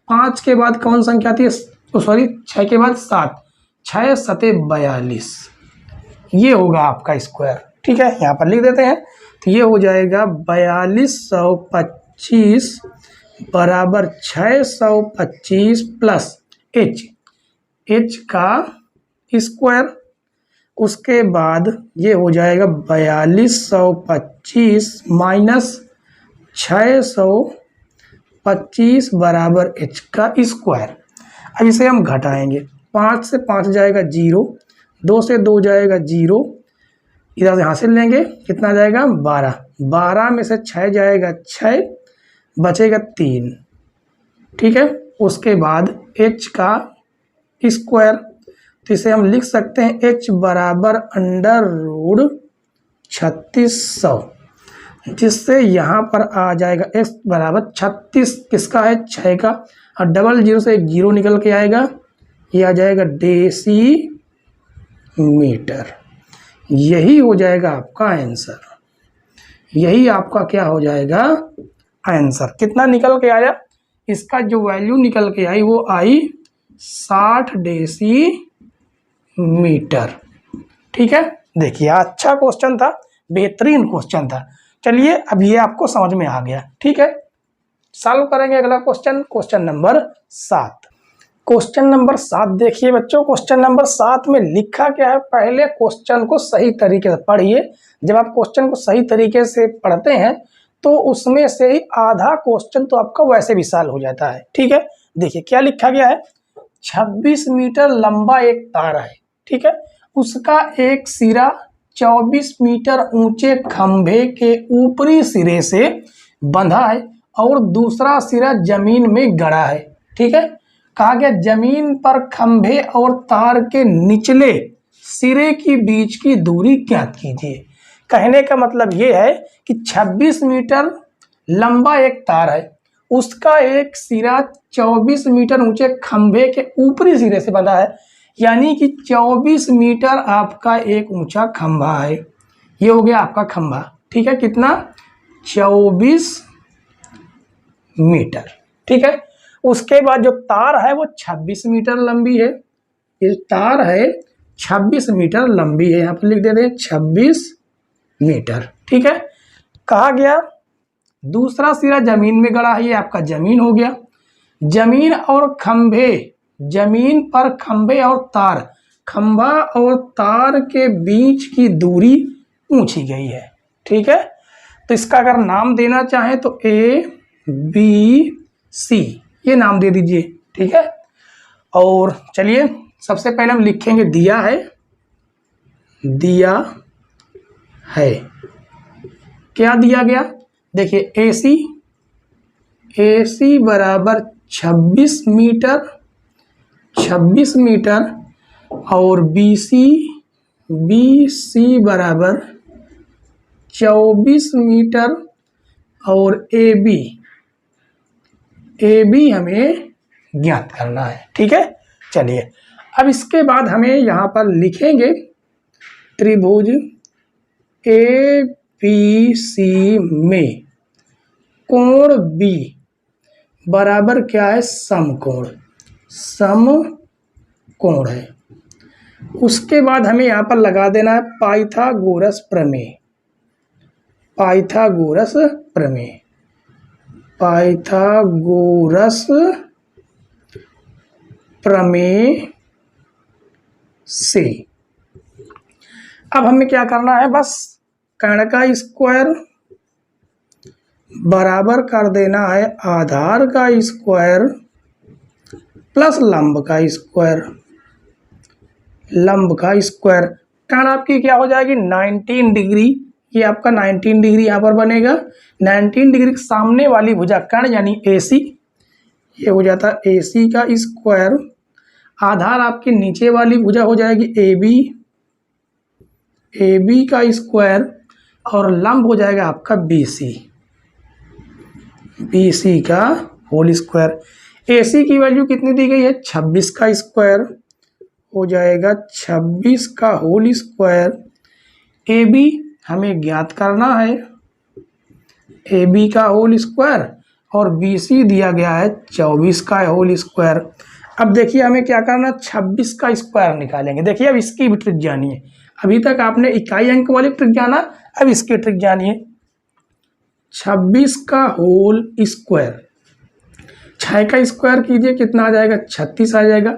5 के बाद कौन संख्या आती है, सॉरी 6 के बाद 7, 6 सते 42, ये होगा आपका स्क्वायर। ठीक है, यहाँ पर लिख देते हैं, तो ये हो जाएगा 4225 बराबर 625 प्लस एच का स्क्वायर। उसके बाद ये हो जाएगा 4225 माइनस 625 बराबर एच का स्क्वायर। अब इसे हम घटाएंगे, 5 से 5 जाएगा 0, 2 से 2 जाएगा 0, इधर से हासिल लेंगे, कितना जाएगा 12, 12 में से 6 जाएगा 6, बचेगा 3। ठीक है, उसके बाद h का स्क्वायर, तो इसे हम लिख सकते हैं h बराबर √3600, जिससे यहाँ पर आ जाएगा x बराबर 36 किसका है, 6 का, और डबल जीरो से एक जीरो निकल के आएगा, ये आ जाएगा डेसीमीटर। यही हो जाएगा आपका आंसर, यही आपका क्या हो जाएगा आंसर। कितना निकल के आया, इसका जो वैल्यू निकल के आई वो आई 60 डेसीमीटर। ठीक है, देखिए अच्छा क्वेश्चन था, बेहतरीन क्वेश्चन था। चलिए अब ये आपको समझ में आ गया। ठीक है, सॉल्व करेंगे अगला question, question number 7। Question number 7 देखिए बच्चों, क्वेश्चन नंबर 7 में लिखा क्या है, पहले क्वेश्चन को सही तरीके से पढ़िए। जब आप क्वेश्चन को सही तरीके से पढ़ते हैं तो उसमें से ही आधा क्वेश्चन तो आपका वैसे भी सॉल्व हो जाता है। ठीक है, देखिए क्या लिखा गया है, 26 मीटर लंबा एक तार है। ठीक है, उसका एक सिरा 24 मीटर ऊंचे खंभे के ऊपरी सिरे से बंधा है और दूसरा सिरा जमीन में गड़ा है। ठीक है, कहा गया जमीन पर खंभे और तार के निचले सिरे की बीच की दूरी ज्ञात कीजिए। कहने का मतलब ये है कि 26 मीटर लंबा एक तार है, उसका एक सिरा 24 मीटर ऊंचे खंभे के ऊपरी सिरे से बंधा है, यानी कि 24 मीटर आपका एक ऊंचा खंभा है। ये हो गया आपका खंभा। ठीक है, कितना, 24 मीटर। ठीक है, उसके बाद जो तार है वो 26 मीटर लंबी है, ये तार है 26 मीटर लंबी है, यहाँ पर लिख देते हैं 26 मीटर। ठीक है, कहा गया दूसरा सिरा जमीन में गड़ा है, ये आपका जमीन हो गया। जमीन और खंभे, जमीन पर खंभे और तार, खंभा और तार के बीच की दूरी पूछी गई है। ठीक है, तो इसका अगर नाम देना चाहें तो ABC ये नाम दे दीजिए। ठीक है, और चलिए सबसे पहले हम लिखेंगे दिया है, दिया है क्या दिया गया, देखिए AC बराबर 26 मीटर और BC बराबर 24 मीटर और AB हमें ज्ञात करना है। ठीक है, चलिए अब इसके बाद हमें यहाँ पर लिखेंगे त्रिभुज ABC में कोण B बराबर क्या है, समकोण, समकोण है। उसके बाद हमें यहाँ पर लगा देना है पाइथागोरस प्रमेय, पाइथागोरस प्रमेय, पाइथागोरस प्रमेय से अब हमें क्या करना है, बस कर्ण का स्क्वायर बराबर कर देना है आधार का स्क्वायर प्लस लंब का स्क्वायर, लंब का स्क्वायर। कर्ण आपकी क्या हो जाएगी 19 डिग्री, ये आपका 19 डिग्री यहाँ पर बनेगा। 19 डिग्री के सामने वाली भुजा कर्ण यानी AC, ये हो जाता है AC का स्क्वायर। आधार आपके नीचे वाली भुजा हो जाएगी AB का स्क्वायर और लंब हो जाएगा आपका BC का होल स्क्वायर। AC की वैल्यू कितनी दी गई है, 26 का स्क्वायर हो जाएगा 26 का होल स्क्वायर। AB हमें ज्ञात करना है, ए बी का होल स्क्वायर और बी सी दिया गया है 24 का होल स्क्वायर। अब देखिए हमें क्या करना, 26 का स्क्वायर निकालेंगे। देखिए अब इसकी भी ट्रिक जानिए। अभी तक आपने इकाई अंक वाली ट्रिक जाना, अब इसकी ट्रिक जानिए। 26 का होल स्क्वायर, 6 का स्क्वायर कीजिए कितना आ जाएगा, 36 आ जाएगा।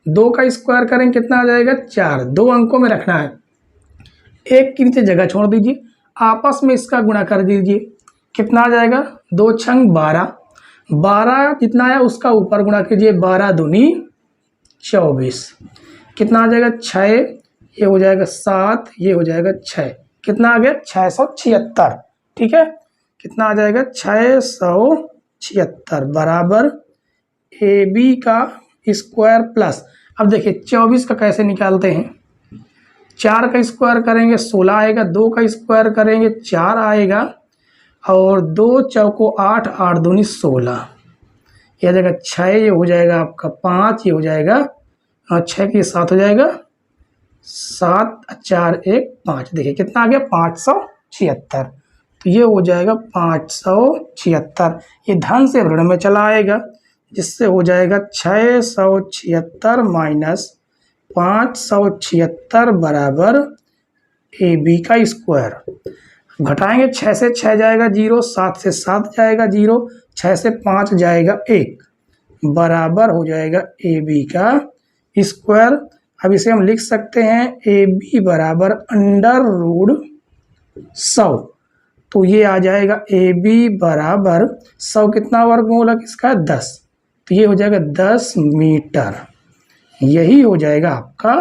2 का स्क्वायर करें कितना आ जाएगा, 4। 2 अंकों में रखना है, एक के नीचे जगह छोड़ दीजिए, आपस में इसका गुणा कर दीजिए, कितना आ जाएगा, 2 छंग 12। 12 जितना आया उसका ऊपर गुणा कीजिए, 12 दूनी 24, कितना आ जाएगा 6, ये हो जाएगा 7, ये हो जाएगा 6, कितना आ गया 676। ठीक है, कितना आ जाएगा 676 बराबर ए बी का स्क्वायर प्लस। अब देखिए 24 का कैसे निकालते हैं, 4 का स्क्वायर करेंगे 16 आएगा, 2 का स्क्वायर करेंगे 4 आएगा, और 2 चौको 8, 8 दूनी 16, यह जाएगा 6, ये हो जाएगा आपका 5, ये हो जाएगा 6 के 7 हो जाएगा 7, 4 1 5। देखिए कितना आ गया 576, तो ये हो जाएगा 576, ये धन से ऋण में चला आएगा, जिससे हो जाएगा 676 माइनस 576 बराबर ए बी का स्क्वायर। घटाएंगे 6 से 6 जाएगा 0, 7 से 7 जाएगा 0, 6 से 5 जाएगा 1, बराबर हो जाएगा ए बी का स्क्वायर। अब इसे हम लिख सकते हैं ए बी बराबर √100, तो ये आ जाएगा ए बी बराबर 100 कितना वर्गमूल है इसका 10, तो ये हो जाएगा 10 मीटर, यही हो जाएगा आपका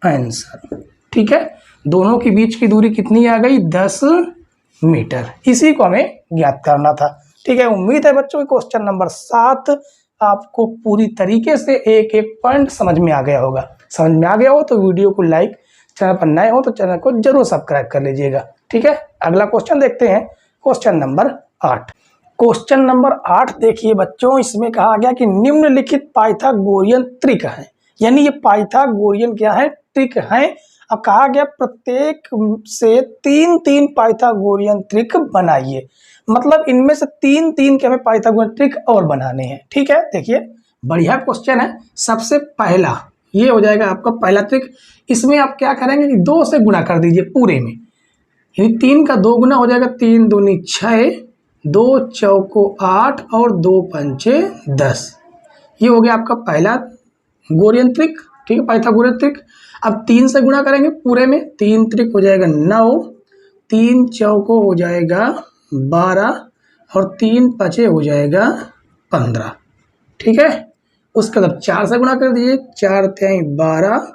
आंसर। ठीक है, दोनों के बीच की दूरी कितनी आ गई, 10 मीटर, इसी को हमें ज्ञात करना था। ठीक है, उम्मीद है बच्चों कि क्वेश्चन नंबर 7 आपको पूरी तरीके से एक एक पॉइंट समझ में आ गया होगा। समझ में आ गया हो तो वीडियो को लाइक, चैनल पर नए हो तो चैनल को जरूर सब्सक्राइब कर लीजिएगा। ठीक है, अगला क्वेश्चन देखते हैं, क्वेश्चन नंबर 8। क्वेश्चन नंबर 8 देखिए बच्चों, इसमें कहा गया कि निम्नलिखित पाइथागोरियन त्रिक है, यानी ये पाइथागोरियन क्या है, त्रिक है। अब कहा गया प्रत्येक से 3-3 पाइथागोरियन त्रिक बनाइए, मतलब इनमें से 3-3 के हमें पाइथागोरियन त्रिक और बनाने हैं। ठीक है, देखिए बढ़िया क्वेश्चन है। सबसे पहला ये हो जाएगा आपका पहला त्रिक, इसमें आप क्या करेंगे कि 2 से गुणा कर दीजिए पूरे में, यानी 3 का 2 गुना हो जाएगा, 3 दूनी 6, 2 चौको 8 और 2 पंचे 10, ये हो गया आपका पहला गोरियन त्रिक। ठीक है, पाइथागोरियन त्रिक। अब 3 से गुणा करेंगे पूरे में, 3 त्रिक हो जाएगा 9, 3 चौको हो जाएगा 12 और 3 पचे हो जाएगा 15। ठीक है, उसके बाद 4 से गुणा कर दीजिए, 4 तिहाई 12,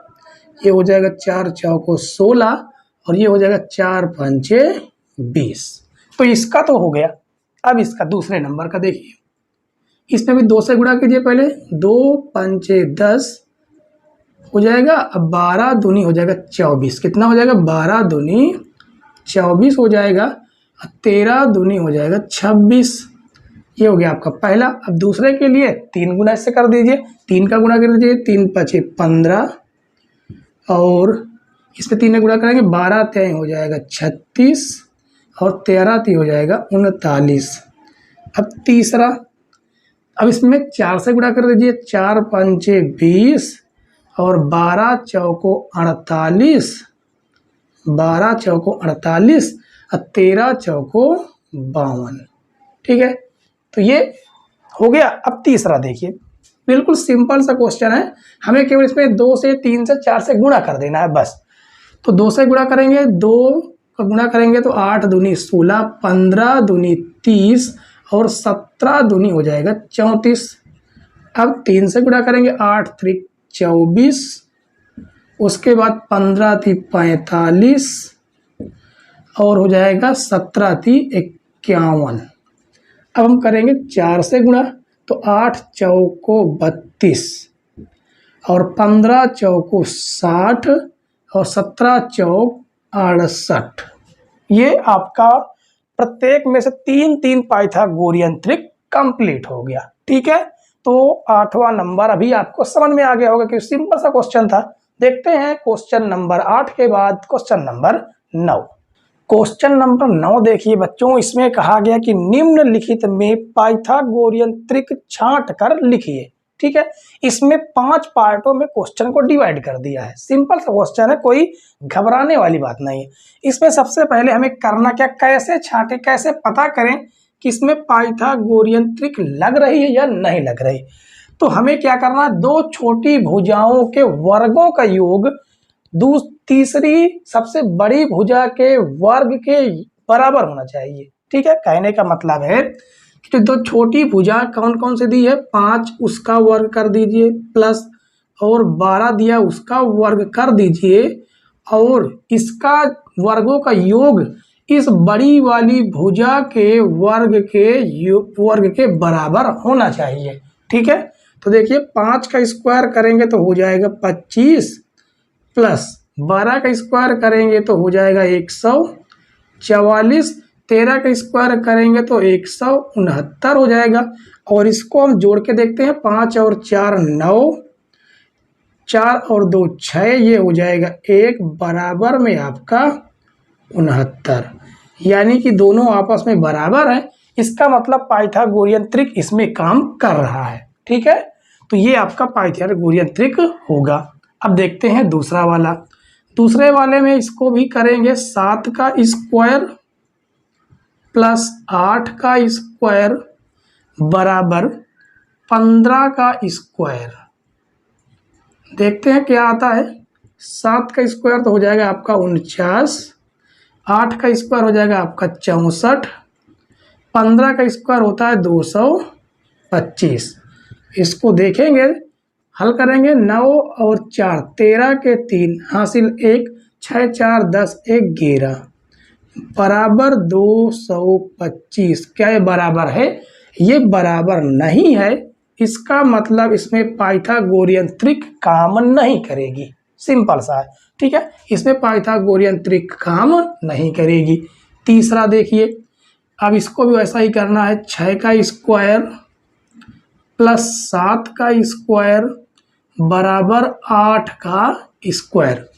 ये हो जाएगा 4 चौको 16 और ये हो जाएगा 4 पंचे 20। तो इसका तो हो गया। अब इसका दूसरे नंबर का देखिए, इसमें भी 2 से गुणा कीजिए पहले, 2 पंचे 10 हो जाएगा, अब 12 दूनी हो जाएगा 24, कितना हो जाएगा 12 दूनी 24 हो जाएगा, 13 दूनी हो जाएगा 26, ये हो गया आपका पहला। अब दूसरे के लिए 3 गुना इससे कर दीजिए, 3 का गुणा कर दीजिए, 3 पचे 15 और इसमें 3 में गुणा करेंगे, 12 तिहाई हो जाएगा 36 और 13 ती हो जाएगा 39। अब तीसरा, अब इसमें 4 से गुणा कर दीजिए, 4 पंचे 20 और 12 चौको 48, 12 चौको 48 और 13 चौको 52। ठीक है, तो ये हो गया। अब तीसरा देखिए, बिल्कुल सिंपल सा क्वेश्चन है, हमें केवल इसमें 2 से 3 से 4 से गुणा कर देना है बस। तो 2 से गुणा करेंगे, 2 का गुणा करेंगे तो 8 दूनी 16, 15 दूनी 30 और 17 दूनी हो जाएगा 34। अब 3 से गुणा करेंगे, 8 त्रिक 24, उसके बाद 15 थी 45 और हो जाएगा 17 थी 51। अब हम करेंगे 4 से गुणा, तो 8 चौको 32 और 15 चौको 60 और 17 चौक 68। ये आपका प्रत्येक में से 3-3 पाइथागोरियन त्रिक कंप्लीट हो गया। ठीक है, तो 8वां नंबर अभी आपको समझ में आ गया होगा कि सिंपल सा क्वेश्चन था। देखते हैं क्वेश्चन नंबर 8 के बाद क्वेश्चन नंबर 9। क्वेश्चन नंबर 9 देखिए बच्चों, इसमें कहा गया कि निम्नलिखित में पाइथागोरियन त्रिक छांट कर लिखिए। ठीक है, इसमें 5 पार्टों में क्वेश्चन को डिवाइड कर दिया है। सिंपल सा क्वेश्चन है, कोई घबराने वाली बात नहीं है। इसमें सबसे पहले हमें करना क्या, कैसे छांटे, कैसे पता करें कि इसमें पाइथागोरियन त्रिक लग रही है या नहीं लग रही। तो हमें क्या करना है, दो छोटी भुजाओं के वर्गों का योग तीसरी सबसे बड़ी भुजा के वर्ग के बराबर होना चाहिए। ठीक है, कहने का मतलब है कि दो छोटी भुजा कौन कौन से दी है, 5 उसका वर्ग कर दीजिए प्लस और 12 दिया उसका वर्ग कर दीजिए, और इसका वर्गों का योग इस बड़ी वाली भुजा के वर्ग के बराबर होना चाहिए। ठीक है, तो देखिए 5 का स्क्वायर करेंगे तो हो जाएगा 25 प्लस 12 का स्क्वायर करेंगे तो हो जाएगा 144, 13 का स्क्वायर करेंगे तो 169 हो जाएगा। और इसको हम जोड़ के देखते हैं, 5 और 4 9, 4 और 2 6, ये हो जाएगा 1 बराबर में आपका 69, यानी कि दोनों आपस में बराबर है। इसका मतलब पाइथागोरियन त्रिक इसमें काम कर रहा है। ठीक है, तो ये आपका पाइथागोरियन त्रिक होगा। अब देखते हैं दूसरा वाला। दूसरे वाले में इसको भी करेंगे, 7 का स्क्वायर प्लस 8 का स्क्वायर बराबर 15 का स्क्वायर। देखते हैं क्या आता है। 7 का स्क्वायर तो हो जाएगा आपका 49, 8 का स्क्वायर हो जाएगा आपका 64, 15 का स्क्वायर होता है 225। इसको देखेंगे, हल करेंगे, 9 और 4 13 के 3 हासिल 1, 6 4 10 1 11 बराबर 225। क्या ये बराबर है? ये बराबर नहीं है। इसका मतलब इसमें पाइथागोरियन त्रिक काम नहीं करेगी। सिंपल सा है। ठीक है, इसमें पाइथागोरियन त्रिक काम नहीं करेगी। तीसरा देखिए, अब इसको भी वैसा ही करना है। 6 का स्क्वायर प्लस 7 का स्क्वायर बराबर 8 का स्क्वायर।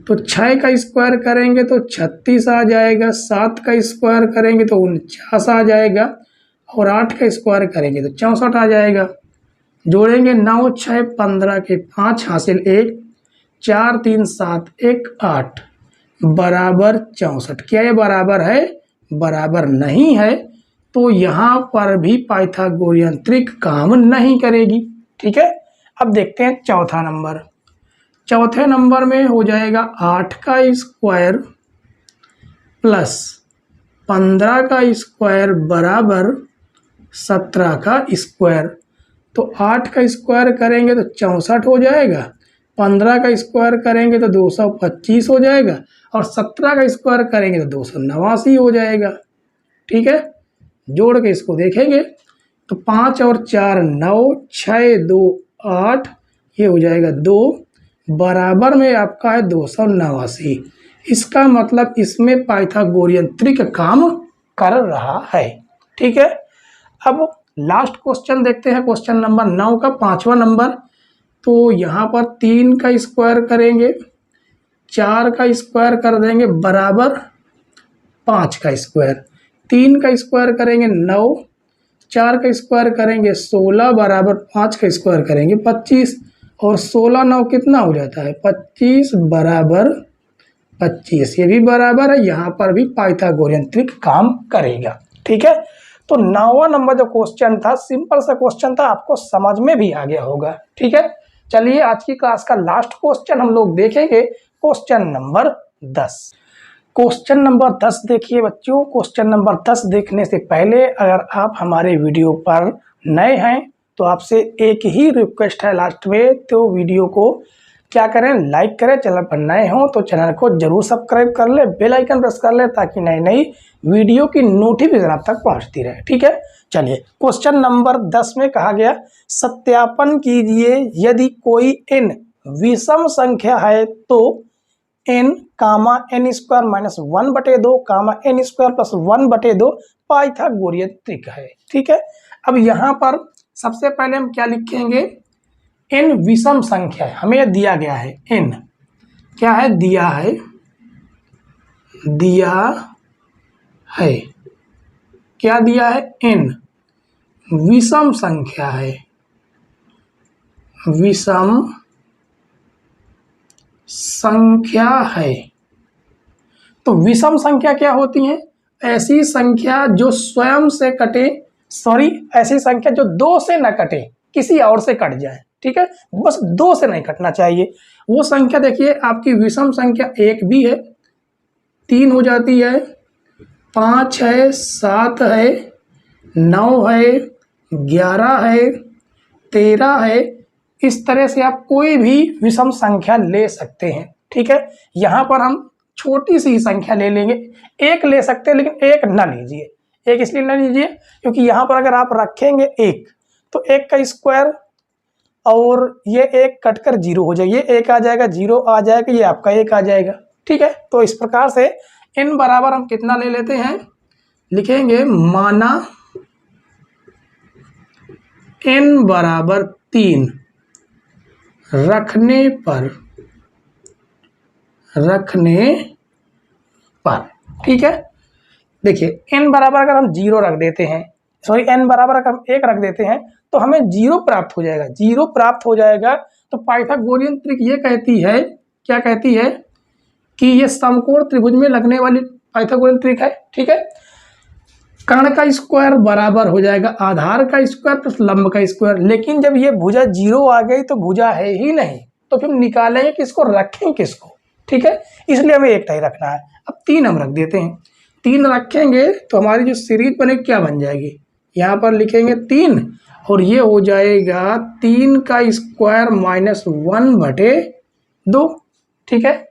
तो 6 का स्क्वायर करेंगे तो 36 आ जाएगा, 7 का स्क्वायर करेंगे तो 49 आ जाएगा, और 8 का स्क्वायर करेंगे तो 64 आ जाएगा। जोड़ेंगे 9 6 15 के 5 हासिल 1, 4 3 7 1 8 बराबर 64। क्या ये बराबर है? बराबर नहीं है। तो यहाँ पर भी पाइथागोरियन त्रिक काम नहीं करेगी। ठीक है, अब देखते हैं चौथा नंबर। चौथे नंबर में हो जाएगा 8 का स्क्वायर प्लस 15 का स्क्वायर बराबर 17 का स्क्वायर। तो 8 का स्क्वायर करेंगे तो 64 हो जाएगा, 15 का स्क्वायर करेंगे तो 225 हो जाएगा, और 17 का स्क्वायर करेंगे तो 289 हो जाएगा। ठीक है, जोड़ के इसको देखेंगे तो 5 और 4 9, 6 2 8, ये हो जाएगा 2 बराबर में आपका है 289। इसका मतलब इसमें पाइथागोरियन त्रिक काम कर रहा है। ठीक है, अब लास्ट क्वेश्चन देखते हैं, क्वेश्चन नंबर 9 का 5वां नंबर। तो यहाँ पर 3 का स्क्वायर करेंगे, 4 का स्क्वायर कर देंगे बराबर 5 का स्क्वायर, 3 का स्क्वायर करेंगे 9, 4 का स्क्वायर करेंगे 16 बराबर 5 का स्क्वायर करेंगे 25, और 16 9 कितना हो जाता है 25 बराबर 25। ये भी बराबर है, यहाँ पर भी पाइथागोरियन त्रिक काम करेगा। ठीक है, तो 9वां नंबर जो क्वेश्चन था, सिंपल सा क्वेश्चन था, आपको समझ में भी आ गया होगा। ठीक है, चलिए आज की क्लास का लास्ट क्वेश्चन हम लोग देखेंगे, क्वेश्चन नंबर 10। क्वेश्चन नंबर 10 देखिए बच्चों। क्वेश्चन नंबर 10 देखने से पहले अगर आप हमारे वीडियो पर नए हैं तो आपसे एक ही रिक्वेस्ट है लास्ट में, तो वीडियो को क्या करें, लाइक करें। चैनल पर नए हो तो चैनल को जरूर सब्सक्राइब कर ले, बेल आइकन प्रेस कर ले, ताकि नई नई वीडियो की नोटिफिकेशन आप तक पहुंचती रहे। ठीक है, चलिए क्वेश्चन नंबर 10 में कहा गया, सत्यापन कीजिए यदि कोई n विषम संख्या है तो n कामा n स्क्वायर माइनस 1/2 कामा n स्क्वायर प्लस 1/2 पाइथागोरियन त्रिक है। ठीक है, अब यहाँ पर सबसे पहले हम क्या लिखेंगे, n विषम संख्या है, हमें दिया गया है n क्या है, दिया है। क्या दिया है? n विषम संख्या है, विषम संख्या है। तो विषम संख्या क्या होती है? ऐसी संख्या जो स्वयं से कटे, ऐसी संख्या जो 2 से न कटे, किसी और से कट जाए। ठीक है, बस 2 से नहीं कटना चाहिए। वो संख्या देखिए आपकी विषम संख्या 1 भी है, 3 हो जाती है, 5 है, 7 है, 9 है, 11 है, 13 है। इस तरह से आप कोई भी विषम संख्या ले सकते हैं। ठीक है, यहाँ पर हम छोटी सी संख्या ले लेंगे, 1 ले सकते हैं, लेकिन 1 ना लीजिए। 1 इसलिए ना लीजिए क्योंकि यहाँ पर अगर आप रखेंगे 1 तो 1 का स्क्वायर और ये 1 कटकर 0 हो जाएगा, ये 1 आ जाएगा, 0 आ जाएगा, ये आपका 1 आ जाएगा। ठीक है, तो इस प्रकार से n बराबर हम कितना ले लेते हैं, लिखेंगे माना n बराबर 3 रखने पर। ठीक है, देखिए n बराबर अगर हम 0 रख देते हैं, n बराबर अगर हम 1 रख देते हैं तो हमें 0 प्राप्त हो जाएगा। 0 प्राप्त हो जाएगा तो पाइथागोरियन ट्रिक ये कहती है, क्या कहती है कि ये समकोण त्रिभुज में लगने वाली पाइथागोरियन ट्रिक है। ठीक है, कर्ण का स्क्वायर बराबर हो जाएगा आधार का स्क्वायर प्लस लंब का स्क्वायर। लेकिन जब ये भुजा 0 आ गई तो भुजा है ही नहीं, तो फिर निकालेंगे किसको, रखें किसको। ठीक है, इसलिए हमें 1 ही रखना है। अब 3 हम रख देते हैं, 3 रखेंगे तो हमारी जो सीरीज बनेगी क्या बन जाएगी, यहाँ पर लिखेंगे 3 और ये हो जाएगा 3 का स्क्वायर माइनस 1/2। ठीक है,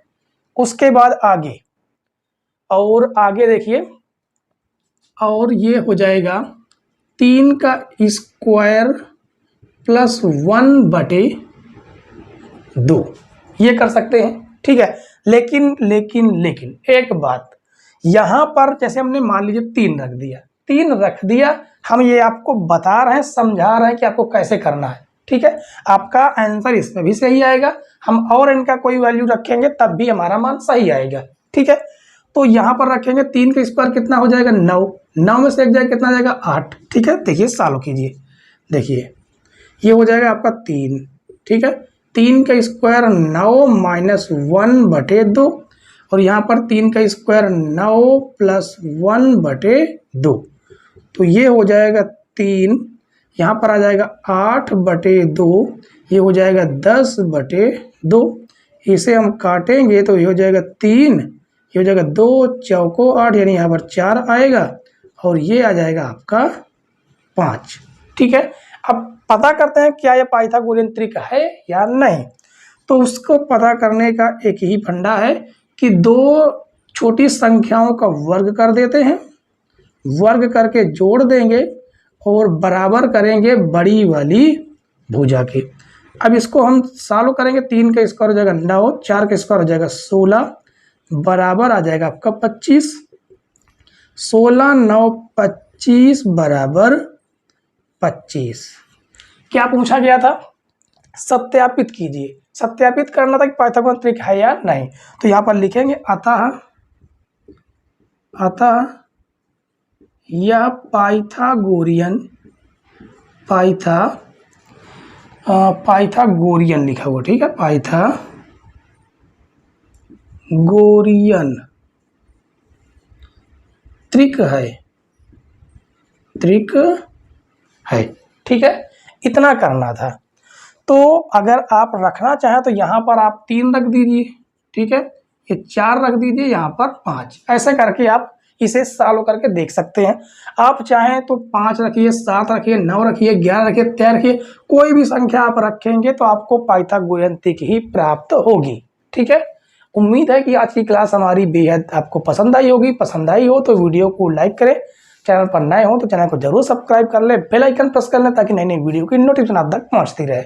उसके बाद आगे, और आगे देखिए, और ये हो जाएगा 3 का स्क्वायर प्लस 1/2, ये कर सकते हैं। ठीक है, लेकिन एक बात, यहाँ पर जैसे हमने मान लीजिए 3 रख दिया, हम ये आपको बता रहे हैं, समझा रहे हैं कि आपको कैसे करना है। ठीक है, आपका आंसर इसमें भी सही आएगा, हम और इनका कोई वैल्यू रखेंगे तब भी हमारा मान सही आएगा। ठीक है, तो यहाँ पर रखेंगे 3 का स्क्वायर कितना हो जाएगा, 9 में से 1 जाएगा कितना जाएगा, 8। ठीक है, देखिए सॉल्व कीजिए, देखिए ये हो जाएगा आपका 3। ठीक है, 3 का स्क्वायर 9 माइनस 1/2 और यहाँ पर 3 का स्क्वायर 9 प्लस 1/2, तो ये हो जाएगा 3, यहाँ पर आ जाएगा 8/2, ये हो जाएगा 10/2। इसे हम काटेंगे तो ये हो जाएगा 3, ये हो जाएगा 2 चौको 8, यानी यहाँ पर 4 आएगा और ये आ जाएगा आपका 5। ठीक है, अब पता करते हैं क्या यह पाइथागोरियन ट्रिक है या नहीं। तो उसको पता करने का एक ही फंडा है कि 2 छोटी संख्याओं का वर्ग कर देते हैं, वर्ग करके जोड़ देंगे और बराबर करेंगे बड़ी वाली भुजा के। अब इसको हम सॉल्व करेंगे, 3 का स्क्वायर हो जाएगा 9, 4 का स्क्वायर हो जाएगा 16, बराबर आ जाएगा आपका 25। 16 9 25 बराबर 25। क्या पूछा गया था, सत्यापित कीजिए। सत्यापित करना था कि पाइथागोरस ट्रिक है या नहीं। तो यहाँ पर लिखेंगे अतः यह पाइथागोरियन लिखा हुआ, ठीक है, पाइथागोरियन ट्रिक है। ठीक है, इतना करना था। तो अगर आप रखना चाहें तो यहाँ पर आप 3 रख दीजिए, ठीक है, ये 4 रख दीजिए, यहाँ पर 5, ऐसे करके आप इसे सॉल्व करके देख सकते हैं। आप चाहें तो 5 रखिए, 7 रखिए, 9 रखिए, 11 रखिए, 13 रखिए, कोई भी संख्या आप रखेंगे तो आपको पाइथागोरियन ट्रिक ही प्राप्त होगी। ठीक है, उम्मीद है कि आज की क्लास हमारी बेहद आपको पसंद आई होगी। पसंद आई हो तो वीडियो को लाइक करें, चैनल पर नए हो तो चैनल को जरूर सब्सक्राइब कर ले, बेल आइकन प्रेस कर लें ताकि नई नई वीडियो की नोटिफिकेशन आप तक पहुंचती रहे।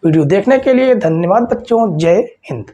वीडियो देखने के लिए धन्यवाद बच्चों, जय हिंद।